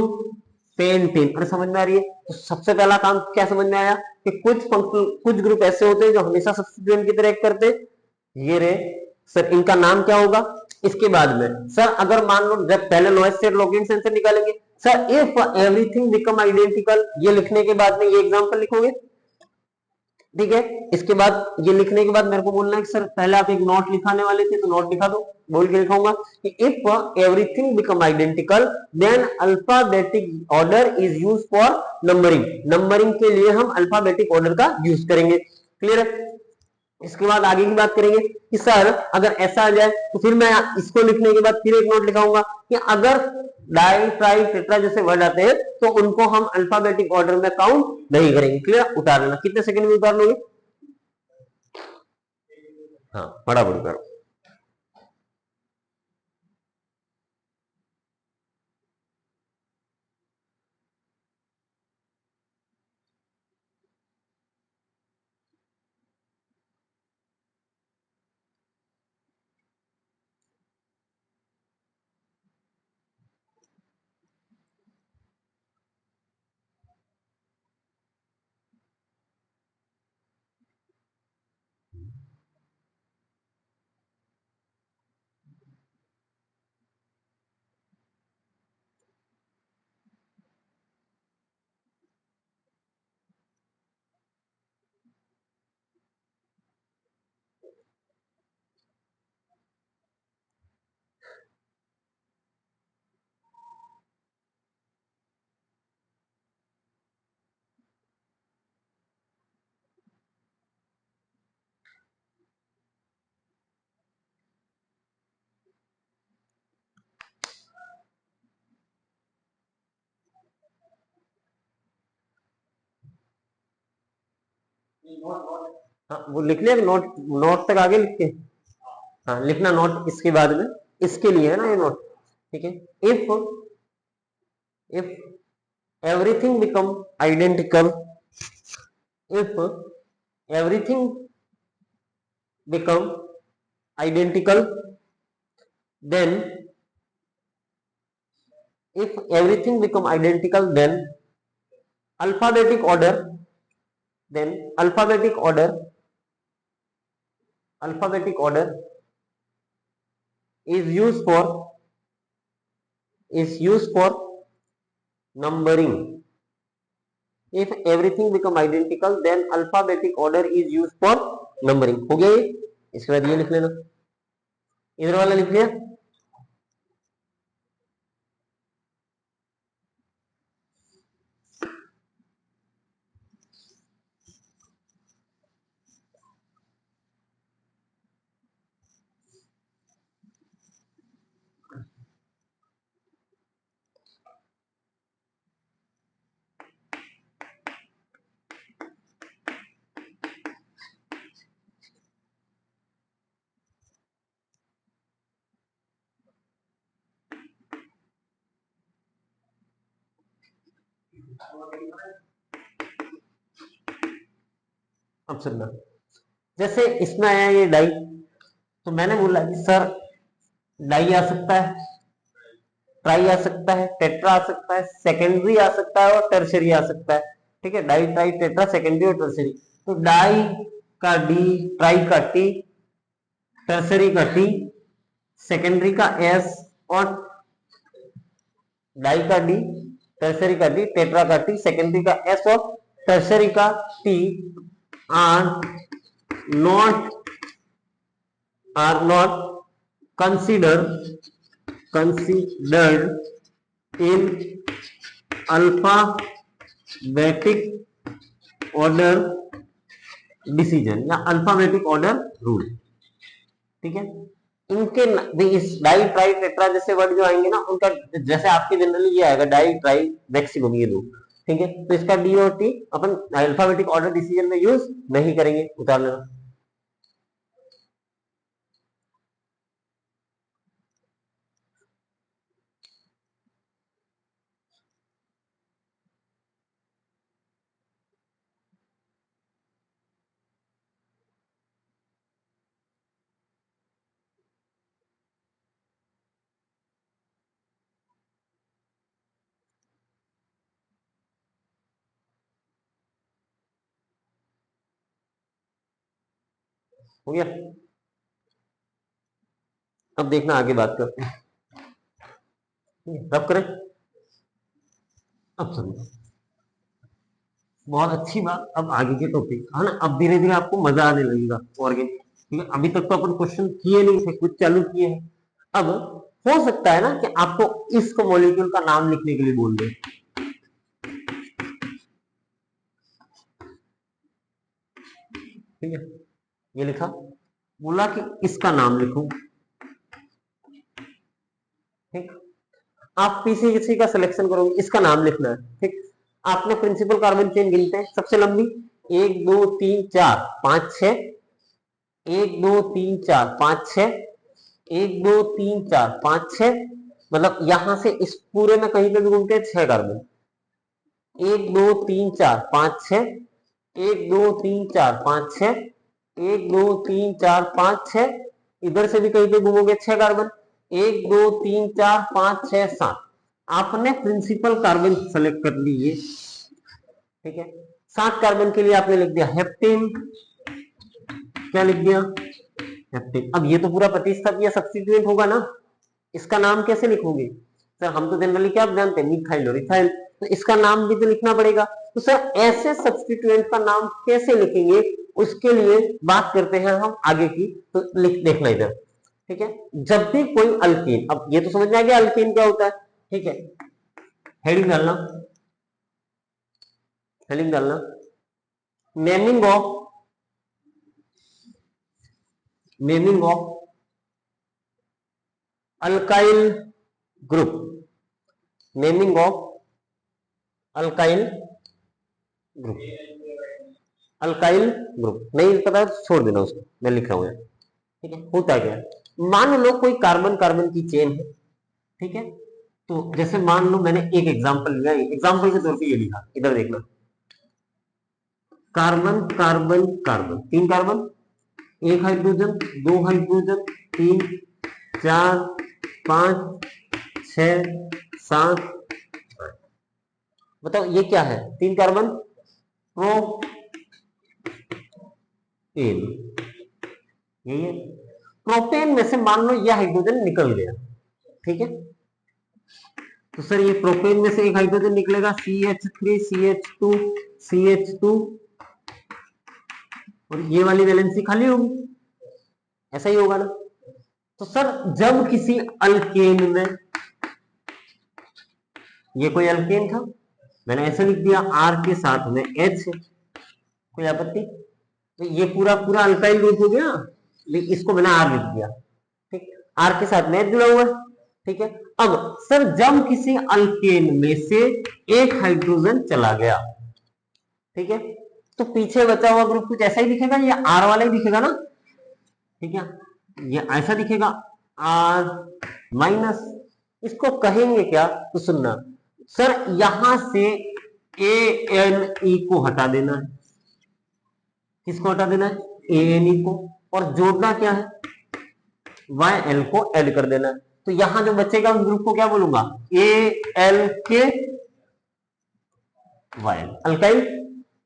पेंटेन। अरे समझ में आ रही है? तो सबसे पहला काम क्या समझ में आया कि कुछ ग्रुप ऐसे होते हैं जो हमेशा सब्स्टिट्यूएंट की तरह एक्ट करते हैं। ये रे सर, इनका नाम क्या होगा? इसके बाद में सर अगर मान लो जब पहले लोएस्ट सेट लोकेंट से आंसर निकालेंगे, sir if everything become identical, ये लिखने के बाद में ये एग्जांपल लिखोगे। ठीक है। इसके बाद ये लिखने के बाद मेरे को बोलना है कि सर पहले आप एक नोट लिखाने वाले थे तो नोट लिखा दो। बोल के लिखाऊंगा कि if everything become identical then alphabetic order is use for numbering. Numbering के लिए हम अल्फाबेटिक ऑर्डर का यूज करेंगे। क्लियर है। इसके बाद आगे की बात करेंगे कि सर अगर ऐसा आ जाए तो फिर मैं इसको लिखने के बाद फिर एक नोट लिखाऊंगा कि अगर डाई ट्राई टेट्रा जैसे वर्ड आते हैं तो उनको हम अल्फाबेटिक ऑर्डर में काउंट नहीं करेंगे। क्लियर। उतार लेना। कितने सेकंड में उतार लोगे? हाँ बड़ा बड़ी करो। हाँ वो लिख लिया नोट। नोट तक आगे लिख के हाँ लिखना नोट इसके बाद में। इसके लिए है ना ये नोट। ठीक है। If if everything become identical if everything become identical then if everything become identical alphabetic order then alphabetic order is used for numbering. If everything become identical then alphabetic order is used for numbering. हो गया ये। इसके बाद ये लिख लेना। इधर वाला लिख लिया। अब सुनना। जैसे इसमें आया ये डाई तो मैंने बोला कि सर डाई आ सकता है, ट्राई आ सकता है, टेट्रा आ सकता है, सेकेंडरी आ सकता है और टर्सरी आ सकता है। ठीक है। डाई ट्राई टेट्रा सेकेंडरी और टर्सरी। तो डाई का डी, ट्राई का टी, टर्सरी का टी, सेकेंडरी का एस और डाई का डी, टर्सरी का डी, टेट्रा का टी, सेकेंडरी का एस और टर्सरी का T R not considered in alphabetic order decision या अल्फाबेटिक ऑर्डर रूल। ठीक है। इनके भी इस डाई ट्राई टेट्रा जैसे वर्ड जो आएंगे ना उनका जैसे आपके जनरली ये आएगा डाई ट्राई मैक्सिमम ये दो। ठीक है। तो इसका डी और टी अपन अल्फाबेटिक ऑर्डर डिसीजन में यूज नहीं करेंगे। उतार लेना। हो गया। अब देखना आगे बात करते हैं। रब करें। अब सुनो। बहुत अच्छी बात। अब आगे के टॉपिक है ना, अब धीरे धीरे आपको मजा आने लगेगा ऑर्गेनिक। ठीक है, अभी तक तो अपन क्वेश्चन किए नहीं थे, कुछ चालू किए हैं। अब हो सकता है ना कि आपको इस मॉलिक्यूल का नाम लिखने के लिए बोल दे। ठीक है, ये लिखा, बोला कि इसका नाम लिखो। ठीक, आप पीसी किसी का सिलेक्शन करोगे, इसका नाम लिखना है। ठीक, आपने प्रिंसिपल कार्बन चेन गिनते हैं, सबसे लंबी 1 2 3 4 5 6, 1 2 3 4 5 6, 1 2 3 4 5 6, मतलब यहां से इस पूरे में कहीं पे भी घूमते हैं 6 कार्बन। 1 2 3 4 5 6, 1 2 3 4 5 6, 1 2 3 4 5 6, इधर से भी कहीं पे घूमोगे 6 कार्बन। 1 2 3 4 5 6 7, आपने प्रिंसिपल कार्बन सेलेक्ट कर लिए। ठीक है, 7 कार्बन के लिए आपने लिख दिया हेप्टेन। क्या लिख दिया? हेप्टेन। अब ये तो पूरा प्रतिस्थापन या सब्स्टिट्यूएंट होगा ना, इसका नाम कैसे लिखोगे? सर हम तो जनरली क्या जानते हैं, मिथाइल और इथाइल, तो इसका नाम भी तो लिखना पड़ेगा। तो सर ऐसे सब्स्टिट्यूएंट का नाम कैसे लिखेंगे, उसके लिए बात करते हैं हम आगे की। तो लिख देखना इधर। ठीक है, जब भी कोई अल्केन, अब ये तो समझ में आ गया अल्केन क्या होता है। ठीक है, हेडिंग डालना, हेडिंग डालना, naming of, naming of alkyl group, naming of alkyl group, alkyl group. नहीं पता तो छोड़ देना उसको, मैं लिख रहा हूं यहाँ। ठीक है, होता क्या, मान लो कोई कार्बन कार्बन की चेन है। ठीक है, तो जैसे मान लो मैंने एक एग्जांपल लिया, एग्जांपल के तौर पे ये लिखा, इधर देखना, carbon carbon carbon, 3 carbon, 1 hydrogen, 2 hydrogen, 3 4 5 6 7। बताओ ये क्या है? 3 कार्बन, प्रोपेन, यही है। प्रोपेन में से मान लो यह हाइड्रोजन निकल गया। ठीक है, तो सर ये प्रोपेन में से एक हाइड्रोजन निकलेगा, CH3 CH2 CH2, और ये वाली वैलेंसी खाली होगी, ऐसा ही होगा ना। तो सर जब किसी अल्केन में, ये कोई अल्केन था, मैंने ऐसे लिख दिया R के साथ में H, कोई आपत्ति? तो ये पूरा पूरा अल्काइल ग्रुप हो गया, लेकिन इसको मैंने R लिख दिया। ठीक, R के साथ में H जुड़ा हुआ है। ठीक है, अब सर जब किसी अल्केन में से एक हाइड्रोजन चला गया, ठीक है, तो पीछे बचा हुआ ग्रुप कुछ ऐसा ही दिखेगा, ये R वाला ही दिखेगा ना। ठीक है, ये ऐसा दिखेगा R माइनस, इसको कहेंगे क्या? तो सुनना सर, यहां से ANE को हटा देना है। किसको हटा देना है? ANE को, और जोड़ना क्या है? YL को ऐड कर देना है। तो यहां जो बचेगा उस ग्रुप को क्या बोलूंगा? ALK YL, alkyl.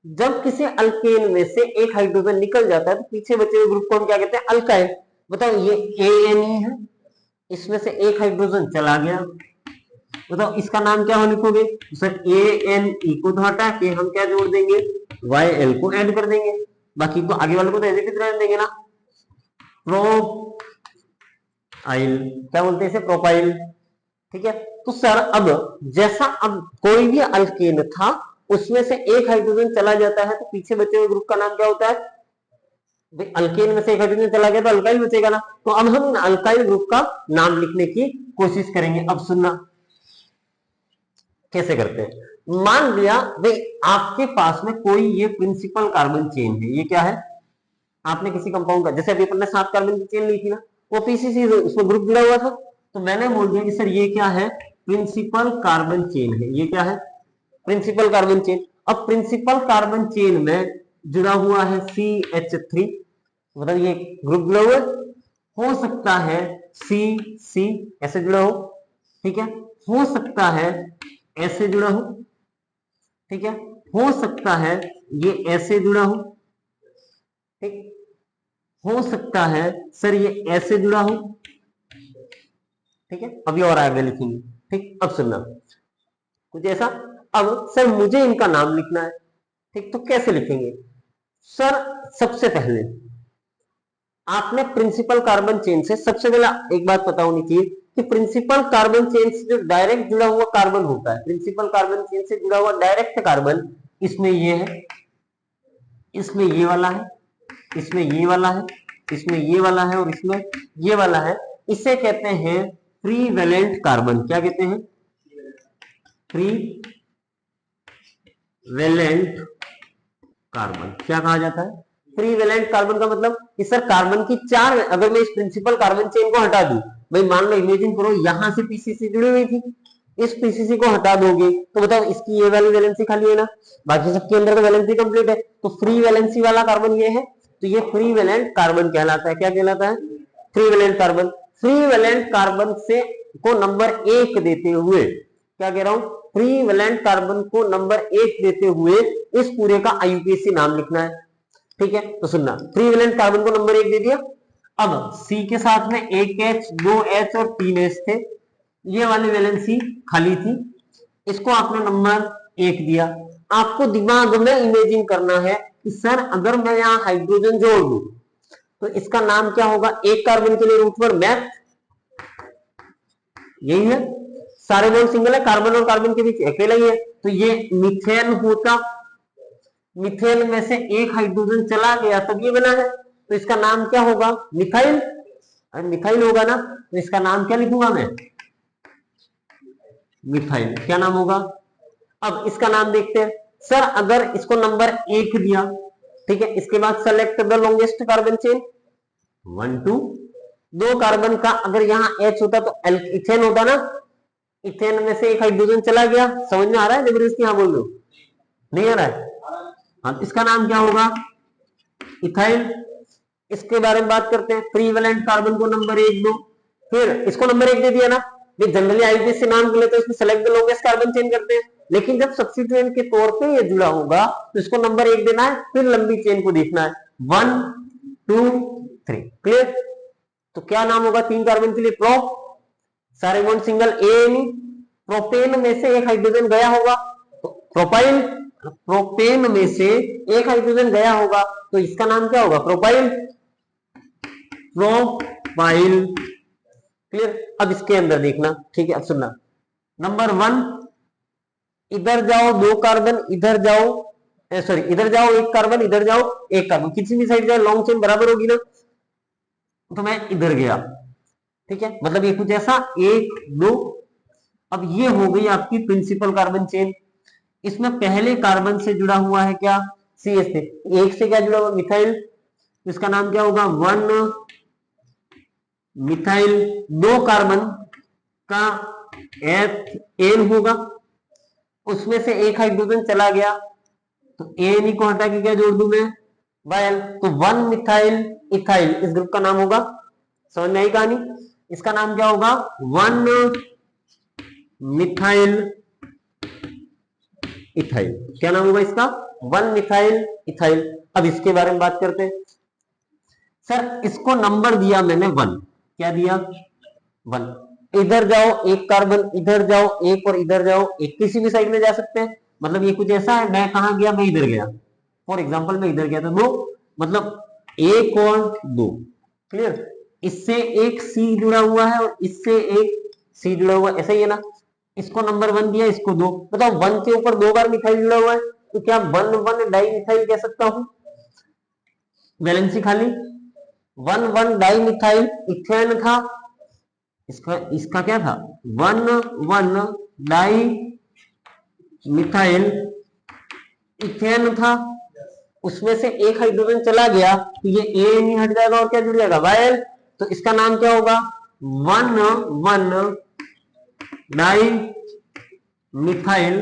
जब किसी अल्केन में से एक हाइड्रोजन निकल जाता है तो पीछे बचे हुए ग्रुप को हम क्या कहते हैं? अल्काइल। बताओ ये ANE है, इसमें से एक हाइड्रोजन चला गया, बताओ इसका नाम क्या हो लिखोगे? सर ANE को तो हटा के हम क्या जोड़ देंगे? YL को ऐड कर देंगे, बाकी को आगे वाले को तो एज इट इज रहने देंगे ना। प्रोपाइल, क्या बोलते हैं इसे? प्रोपाइल। ठीक है, तो सर अब जैसा अब कोई भी अल्केन था, उसमें से एक हाइड्रोजन चला जाता है, तो पीछे बचे हुए ग्रुप का नाम क्या होता है? अल्केन में से एक हाइड्रोजन चला गया तो अल्काइल बचेगा ना। तो अब हम अल्काइल ग्रुप का नाम लिखने की कोशिश करेंगे। अब सुनना कैसे करते हैं। मान लिया भाई आपके पास में कोई ये प्रिंसिपल कार्बन चेन है, ये क्या है? आपने किसी कंपाउंड का, जैसे अभी अपन ने 7 कार्बन की चेन ली थी ना, वो पीसीसी, उसमें ग्रुप जुड़ा हुआ था, तो मैंने बोल दिया कि सर ये क्या है? प्रिंसिपल कार्बन चेन है। ये क्या है? Principal carbon chain. अब प्रिंसिपल कार्बन चेन में जुड़ा हुआ है CH3, मतलब ये ग्रुप जुड़ा हुआ है। हो सकता है C ऐसे जुड़ा हो, ठीक है, हो सकता है ऐसे जुड़ा हो, ठीक है, हो सकता है ये ऐसे जुड़ा हो, ठीक, हो सकता है सर ये ऐसे जुड़ा हो, ठीक है, अभी और आगे लिखेंगे। ठीक, अब सुनना कुछ ऐसा। अब सर मुझे इनका नाम लिखना है, ठीक, तो कैसे लिखेंगे सर? सबसे पहले आपने प्रिंसिपल कार्बन चेन से, सबसे पहले एक बात पता होनी चाहिए कि प्रिंसिपल कार्बन चेन से जो डायरेक्ट जुड़ा हुआ कार्बन होता है, प्रिंसिपल कार्बन चेन से जुड़ा हुआ डायरेक्ट कार्बन, इसमें ये है, इसमें ये वाला है, इसमें ये वाला है, इसमें ये वाला है और इसमें ये वाला है, इसे कहते हैं फ्री वैलेंट कार्बन। क्या कहते हैं? Free valent carbon. क्या कहा जाता है? फ्री वैलेंट कार्बन का मतलब कि सर कार्बन की चार, अगर मैं इस प्रिंसिपल कार्बन चेन को हटा दूं, भाई मान लो इमेजिन करो यहां से पीसीसी जुड़ी हुई थी, इस पीसीसी को हटा दोगे तो बताओ इसकी ये वाली वैलेंसी खाली है ना, बाकी सबके अंदर तो वैलेंसी कंप्लीट है, तो फ्री वैलेंसी वाला कार्बन ये है, तो ये फ्री वैलेंट कार्बन कहलाता है। क्या कहलाता है? Free valent carbon. Free valent carbon से को नंबर 1 देते हुए, क्या कह रहा हूं, फ्री वैलेंट कार्बन को नंबर 1 देते हुए इस पूरे का आईयूपीएसी नाम लिखना है। ठीक है, तो सुनना, फ्री वैलेंट कार्बन को नंबर 1 दे दिया। अब सी के साथ में 1H 2H और 3H थे, ये वाली वैलेंसी खाली थी, इसको आपने नंबर 1 दिया। आपको दिमाग में इमेजिन करना है कि सर अगर मैं यहां हाइड्रोजन जोड़ दूं तो इसका नाम क्या होगा? एक कार्बन के लिए रूट वर्ड मैथ, यही है, सारे बॉन्ड सिंगल है, कार्बन और कार्बन के बीच अकेला ही है, तो ये मिथेन होता, मिथेन में से एक हाइड्रोजन चला गया तब ये बना है, तो इसका नाम क्या होगा? मिथाइल। मिथाइल होगा ना, तो इसका नाम क्या लिखूंगा मैं? मिथाइल। क्या नाम होगा? अब इसका नाम देखते हैं। सर अगर इसको नंबर 1 दिया, ठीक है, इसके बाद select the longest carbon chain 1 2, दो कार्बन का अगर यहाँ H होता तो इथेन होता ना, इथेन में से एक हाइड्रोजन चला गया। समझ में आ रहा है जबरदस्ती? हाँ बोल दो, नहीं आ रहा है? हाँ, इसका नाम क्या होगा? इथाइल। इसके बारे में बात करते हैं, फ्री वैलेंट कार्बन को नंबर 1 दो, फिर इसको नंबर 1 दे दिया ना, जनरली आईपीएस से नाम लेते हैं, इसमें select the longest carbon chain करते हैं, लेकिन जब सब्स्टिट्यूएंट के तौर पे ये जुड़ा होगा तो इसको नंबर 1 देना है, फिर लंबी चेन को देखना है 1 2 3। क्लियर? तो क्या नाम होगा 3 कार्बन के लिए? प्रोप, सारे बॉन्ड सिंगल, एन, प्रोपेन में से एक हाइड्रोजन गया होगा तो प्रोपाइल, प्रोपेन में से एक हाइड्रोजन गया होगा तो इसका नाम क्या होगा? Propyl, propyl. क्लियर? अब इसके अंदर देखना, ठीक है, अब सुनना, नंबर 1, इधर जाओ 2 कार्बन, इधर जाओ, सॉरी इधर जाओ 1 कार्बन, इधर जाओ 1 कार्बन, किसी भी साइड जाए लॉन्ग चेन बराबर होगी ना, तो मैं इधर गया, ठीक है, मतलब ये कुछ ऐसा 1 2। अब ये हो गई आपकी प्रिंसिपल कार्बन चेन। इसमें पहले कार्बन से जुड़ा हुआ है क्या? CH से। एक से क्या जुड़ा हुआ? मिथाइल, इसका नाम क्या होगा? 1 मिथाइल। 2 कार्बन का एन होगा, उसमें से एक हाइड्रोजन चला गया तो एन को हटा के क्या जोड़ दूं मैं? वायल। तो 1 मिथाइल इथाइल इस ग्रुप का नाम होगा। समझ में आई कहानी? इसका नाम क्या होगा? 1 मिथाइल इथाइल। क्या नाम होगा इसका? 1 मिथाइल इथाइल। अब इसके बारे में बात करते हैं। सर इसको नंबर दिया मैंने 1। क्या दिया? 1। इधर जाओ 1 कार्बन, इधर जाओ 1 और इधर जाओ 1, किसी भी साइड में जा सकते हैं। मतलब ये कुछ ऐसा है, मैं कहां गया? मैं इधर गया, फॉर एग्जाम्पल मैं इधर गया था, 2, मतलब 1 और 2। क्लियर? इससे एक सी जुड़ा हुआ है और इससे एक सी जुड़ा हुआ है, ऐसा ही है ना। इसको नंबर 1 दिया, इसको 2, बताओ 1 के ऊपर 2 बार मिथाइल जुड़ा हुआ है तो क्या 1 1 डाई मिथाइल कह सकता हूं? वैलेंसी खाली। 1 1 डाई मिथाइल इथेन था, इसका इसका क्या था? 1 1 डाई मिथाइल इथेन था, उसमें से एक हाइड्रोजन चला गया तो ये ए नहीं हट जाएगा और क्या जुड़ जाएगा? वायल। तो इसका नाम क्या होगा? 1 1 डाई मिथाइल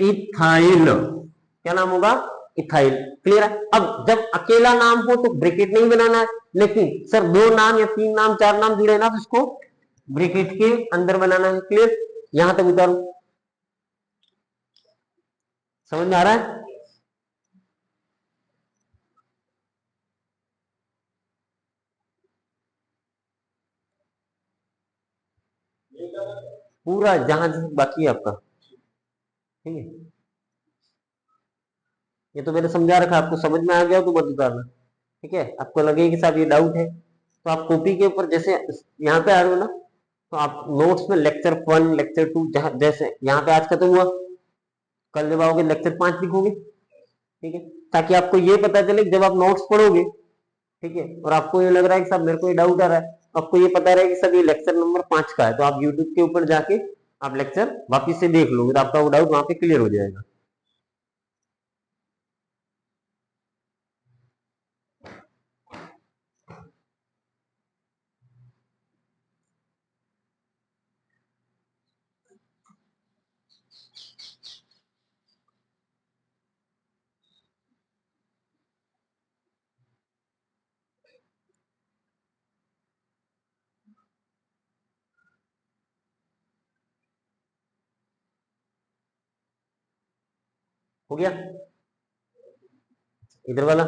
इथाइल। क्या नाम होगा? इथाइल। क्लियर है? अब जब अकेला नाम हो तो ब्रैकेट नहीं बनाना है, लेकिन सर 2 नाम या 3 नाम 4 नाम जुड़े ना तो इसको ब्रैकेट के अंदर बनाना है। क्लियर? यहां तक उतारू, समझ में आ रहा है? पूरा जहां जहां बाकी है आपका, ठीक है। ये तो मैंने समझा रखा, आपको समझ में आ गया हो तो मत उतारना, ठीक है। आपको लगे कि साहब ये डाउट है तो आप कॉपी के ऊपर जैसे यहाँ पे आ रहे हो ना, तो आप नोट्स में लेक्चर 1 लेक्चर 2 जहां जैसे यहाँ पे आज खत्म हुआ, कल जब आओगे लेक्चर 5 लिखोगे, ठीक है, ताकि आपको ये पता चले कि जब आप नोट्स पढ़ोगे, ठीक है, और आपको ये लग रहा है कि साहब मेरे को ये डाउट आ रहा है, आपको ये पता रहे कि सर ये लेक्चर नंबर 5 का है, तो आप यूट्यूब के ऊपर जाके आप लेक्चर वापिस से देख लोगे तो आपका वो डाउट वहां पे क्लियर हो जाएगा। हो गया इधर वाला?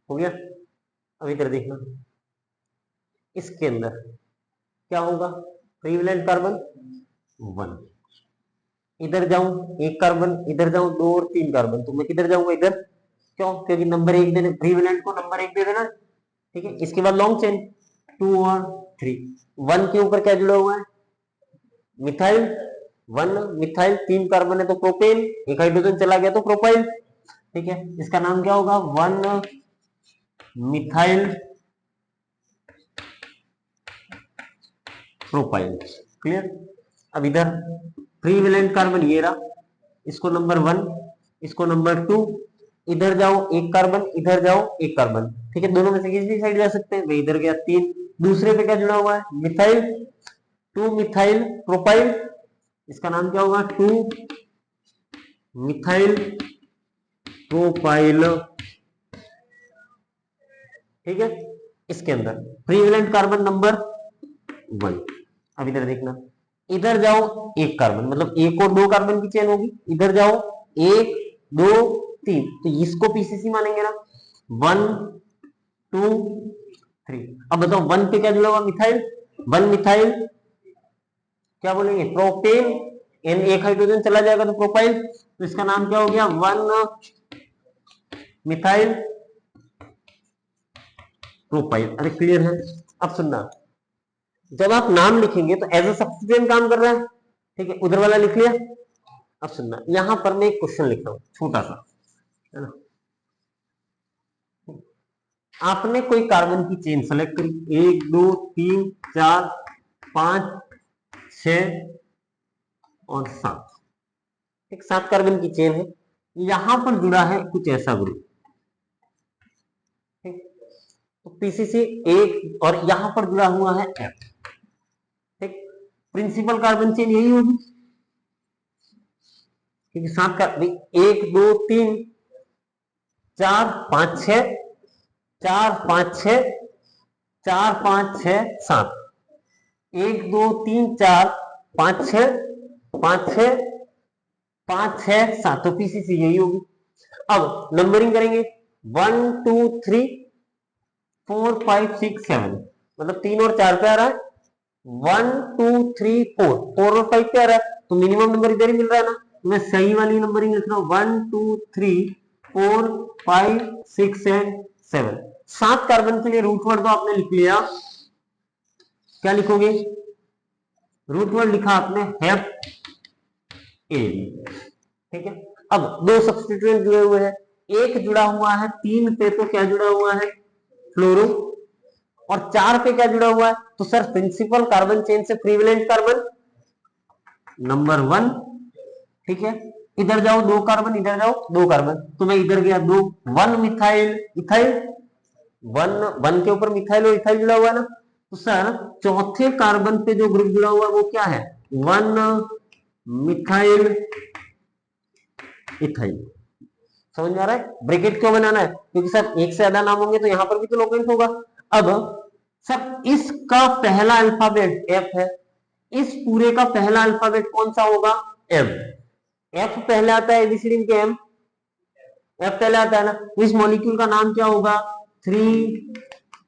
हो गया? अब इधर देखना, इसके अंदर क्या होगा, प्रीवेलेंट कार्बन 1, इधर जाऊं एक कार्बन, इधर जाऊं 2 और 3 कार्बन, तो मैं किधर जाऊंगा, इधर। क्यों? क्योंकि नंबर 1 देने, प्रीवेलेंट को नंबर 1 दे देना, ठीक है। इसके बाद लॉन्ग चेन 2 और 3, 1 के ऊपर क्या जुड़ा हुआ है, मिथाइल, 1 मिथाइल, 3 कार्बन है तो प्रोपेन, एक हाइड्रोजन चला गया तो प्रोपाइल, ठीक है। इसका नाम क्या होगा, 1 मिथाइल प्रोपाइल। क्लियर? अब इधर प्रीवेलेंट कार्बन ये रहा, इसको नंबर 1, इसको नंबर 2, इधर जाओ एक कार्बन, इधर जाओ एक कार्बन, ठीक है, दोनों में से किसी भी साइड जा सकते हैं। मैं इधर गया 3, दूसरे पे क्या जुड़ा हुआ है, मिथाइल, 2 मिथाइल प्रोपाइल, इसका नाम क्या होगा, 2 मिथाइल प्रोपाइल, ठीक है। इसके अंदर प्रीवेलेंट कार्बन नंबर 1। अब इधर देखना, इधर जाओ एक कार्बन, मतलब एक और 2 कार्बन की चेन होगी, इधर जाओ 1 2 3, तो इसको पीसीसी मानेंगे ना, 1 2 3। अब बताओ 1 पे क्या जुड़ा हुआ, मिथाइल, 1 मिथाइल क्या बोलेंगे, प्रोपेन, एन एक हाइड्रोजन चला जाएगा तो प्रोपाइल, तो इसका नाम क्या हो गया, 1 मिथाइल प्रोपाइल। अरे क्लियर है? अब सुनना, जब आप नाम लिखेंगे तो एज अ सब्स्टिट्यूएंट काम कर रहा है, ठीक है, उधर वाला लिख लिया। अब सुनना, यहां पर मैं एक क्वेश्चन लिख रहा हूं छोटा सा, है ना। आपने कोई कार्बन की चेन सेलेक्ट करी, 1 2 3 4 5 6 और 7, एक 7 कार्बन की चेन है, यहां पर जुड़ा है कुछ ऐसा ग्रुप, ठीक, तो पीसीसी एक, और यहां पर जुड़ा हुआ है एफ, ठीक, प्रिंसिपल कार्बन चेन यही होगी, क्योंकि 7 का 1 2 3 4 5 6 4 5 6 4 5 6 7 1 2 3 4 5 6 5 6 5 6 7 तो पीसीसी यही होगी। अब नंबरिंग करेंगे 1 2 3 4 5 6 7 मतलब 3 और 4 पे आ रहा है 1 2 3 4 4 और 5 पे आ रहा है तो मिनिमम नंबर इधर ही मिल रहा है ना, तो मैं सही वाली नंबरिंग लिख रहा हूं 1 2 3 4 5 6 एंड 7। 7 कार्बन के लिए रूट वर्ड तो आपने लिख लिया, क्या लिखोगे? रूट वर्ड लिखा आपने हेप ए, ठीक है। अब दो सब्स्टिट्यूएंट जुड़े हुए हैं, एक जुड़ा हुआ है 3 पे तो क्या जुड़ा हुआ है? फ्लोरो, और 4 पे क्या जुड़ा हुआ है? तो सर प्रिंसिपल कार्बन चेन से प्रीवेलेंट कार्बन नंबर 1, ठीक है। इधर जाओ 2 कार्बन, इधर जाओ 2 कार्बन, तो मैं इधर गया 2 1 मिथाइल इथाइल 1 के ऊपर मिथाइल और इथाइल जुड़ा हुआ है ना, तो सर चौथे कार्बन पे जो ग्रुप जुड़ा हुआ है वो क्या है? 1 मिथाइल इथाइल। समझ में आ रहा है? ब्रैकेट क्यों बनाना है? क्योंकि सर एक से ज्यादा नाम होंगे तो यहां पर भी तो लोकेंट होगा। अब सर इसका पहला अल्फाबेट एफ है, इस पूरे का पहला अल्फाबेट कौन सा होगा? एम। एफ पहले आता है एबीसीडी के, एम एफ पहले आता है ना, तो इस मॉलिक्यूल का नाम क्या होगा? 3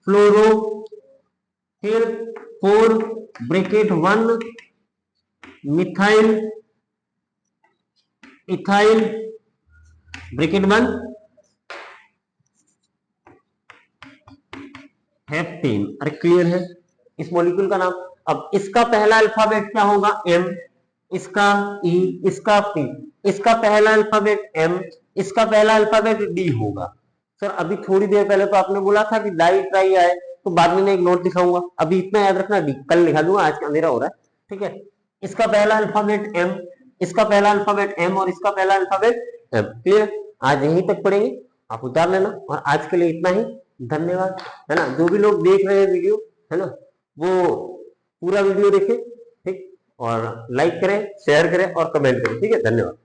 फ्लोरो, फिर 4 bracket 1 methyl ethyl bracket 1 heptane. अरे क्लियर है इस मॉलिक्यूल का नाम। अब इसका पहला अल्फाबेट क्या होगा? एम, इसका ई, इसका पी, इसका पहला अल्फाबेट एम, इसका पहला अल्फाबेट डी होगा। सर अभी थोड़ी देर पहले तो आपने बोला था कि डाई ट्राई आए, तो बाद में मैं एक नोट दिखाऊंगा, अभी इतना याद रखना, डी कल लिखा दूंगा, आज का अंधेरा हो रहा है, ठीक है। इसका पहला अल्फाबेट एम, इसका पहला अल्फाबेट एम और इसका पहला अल्फाबेट एम। क्लियर? आज यहीं तक पढ़ेंगे, आप उतार लेना, और आज के लिए इतना ही। धन्यवाद, है ना। जो भी लोग देख रहे हैं वीडियो, है ना, वो पूरा वीडियो देखें, ठीक, और लाइक करें, शेयर करें और कमेंट करें, ठीक है। धन्यवाद।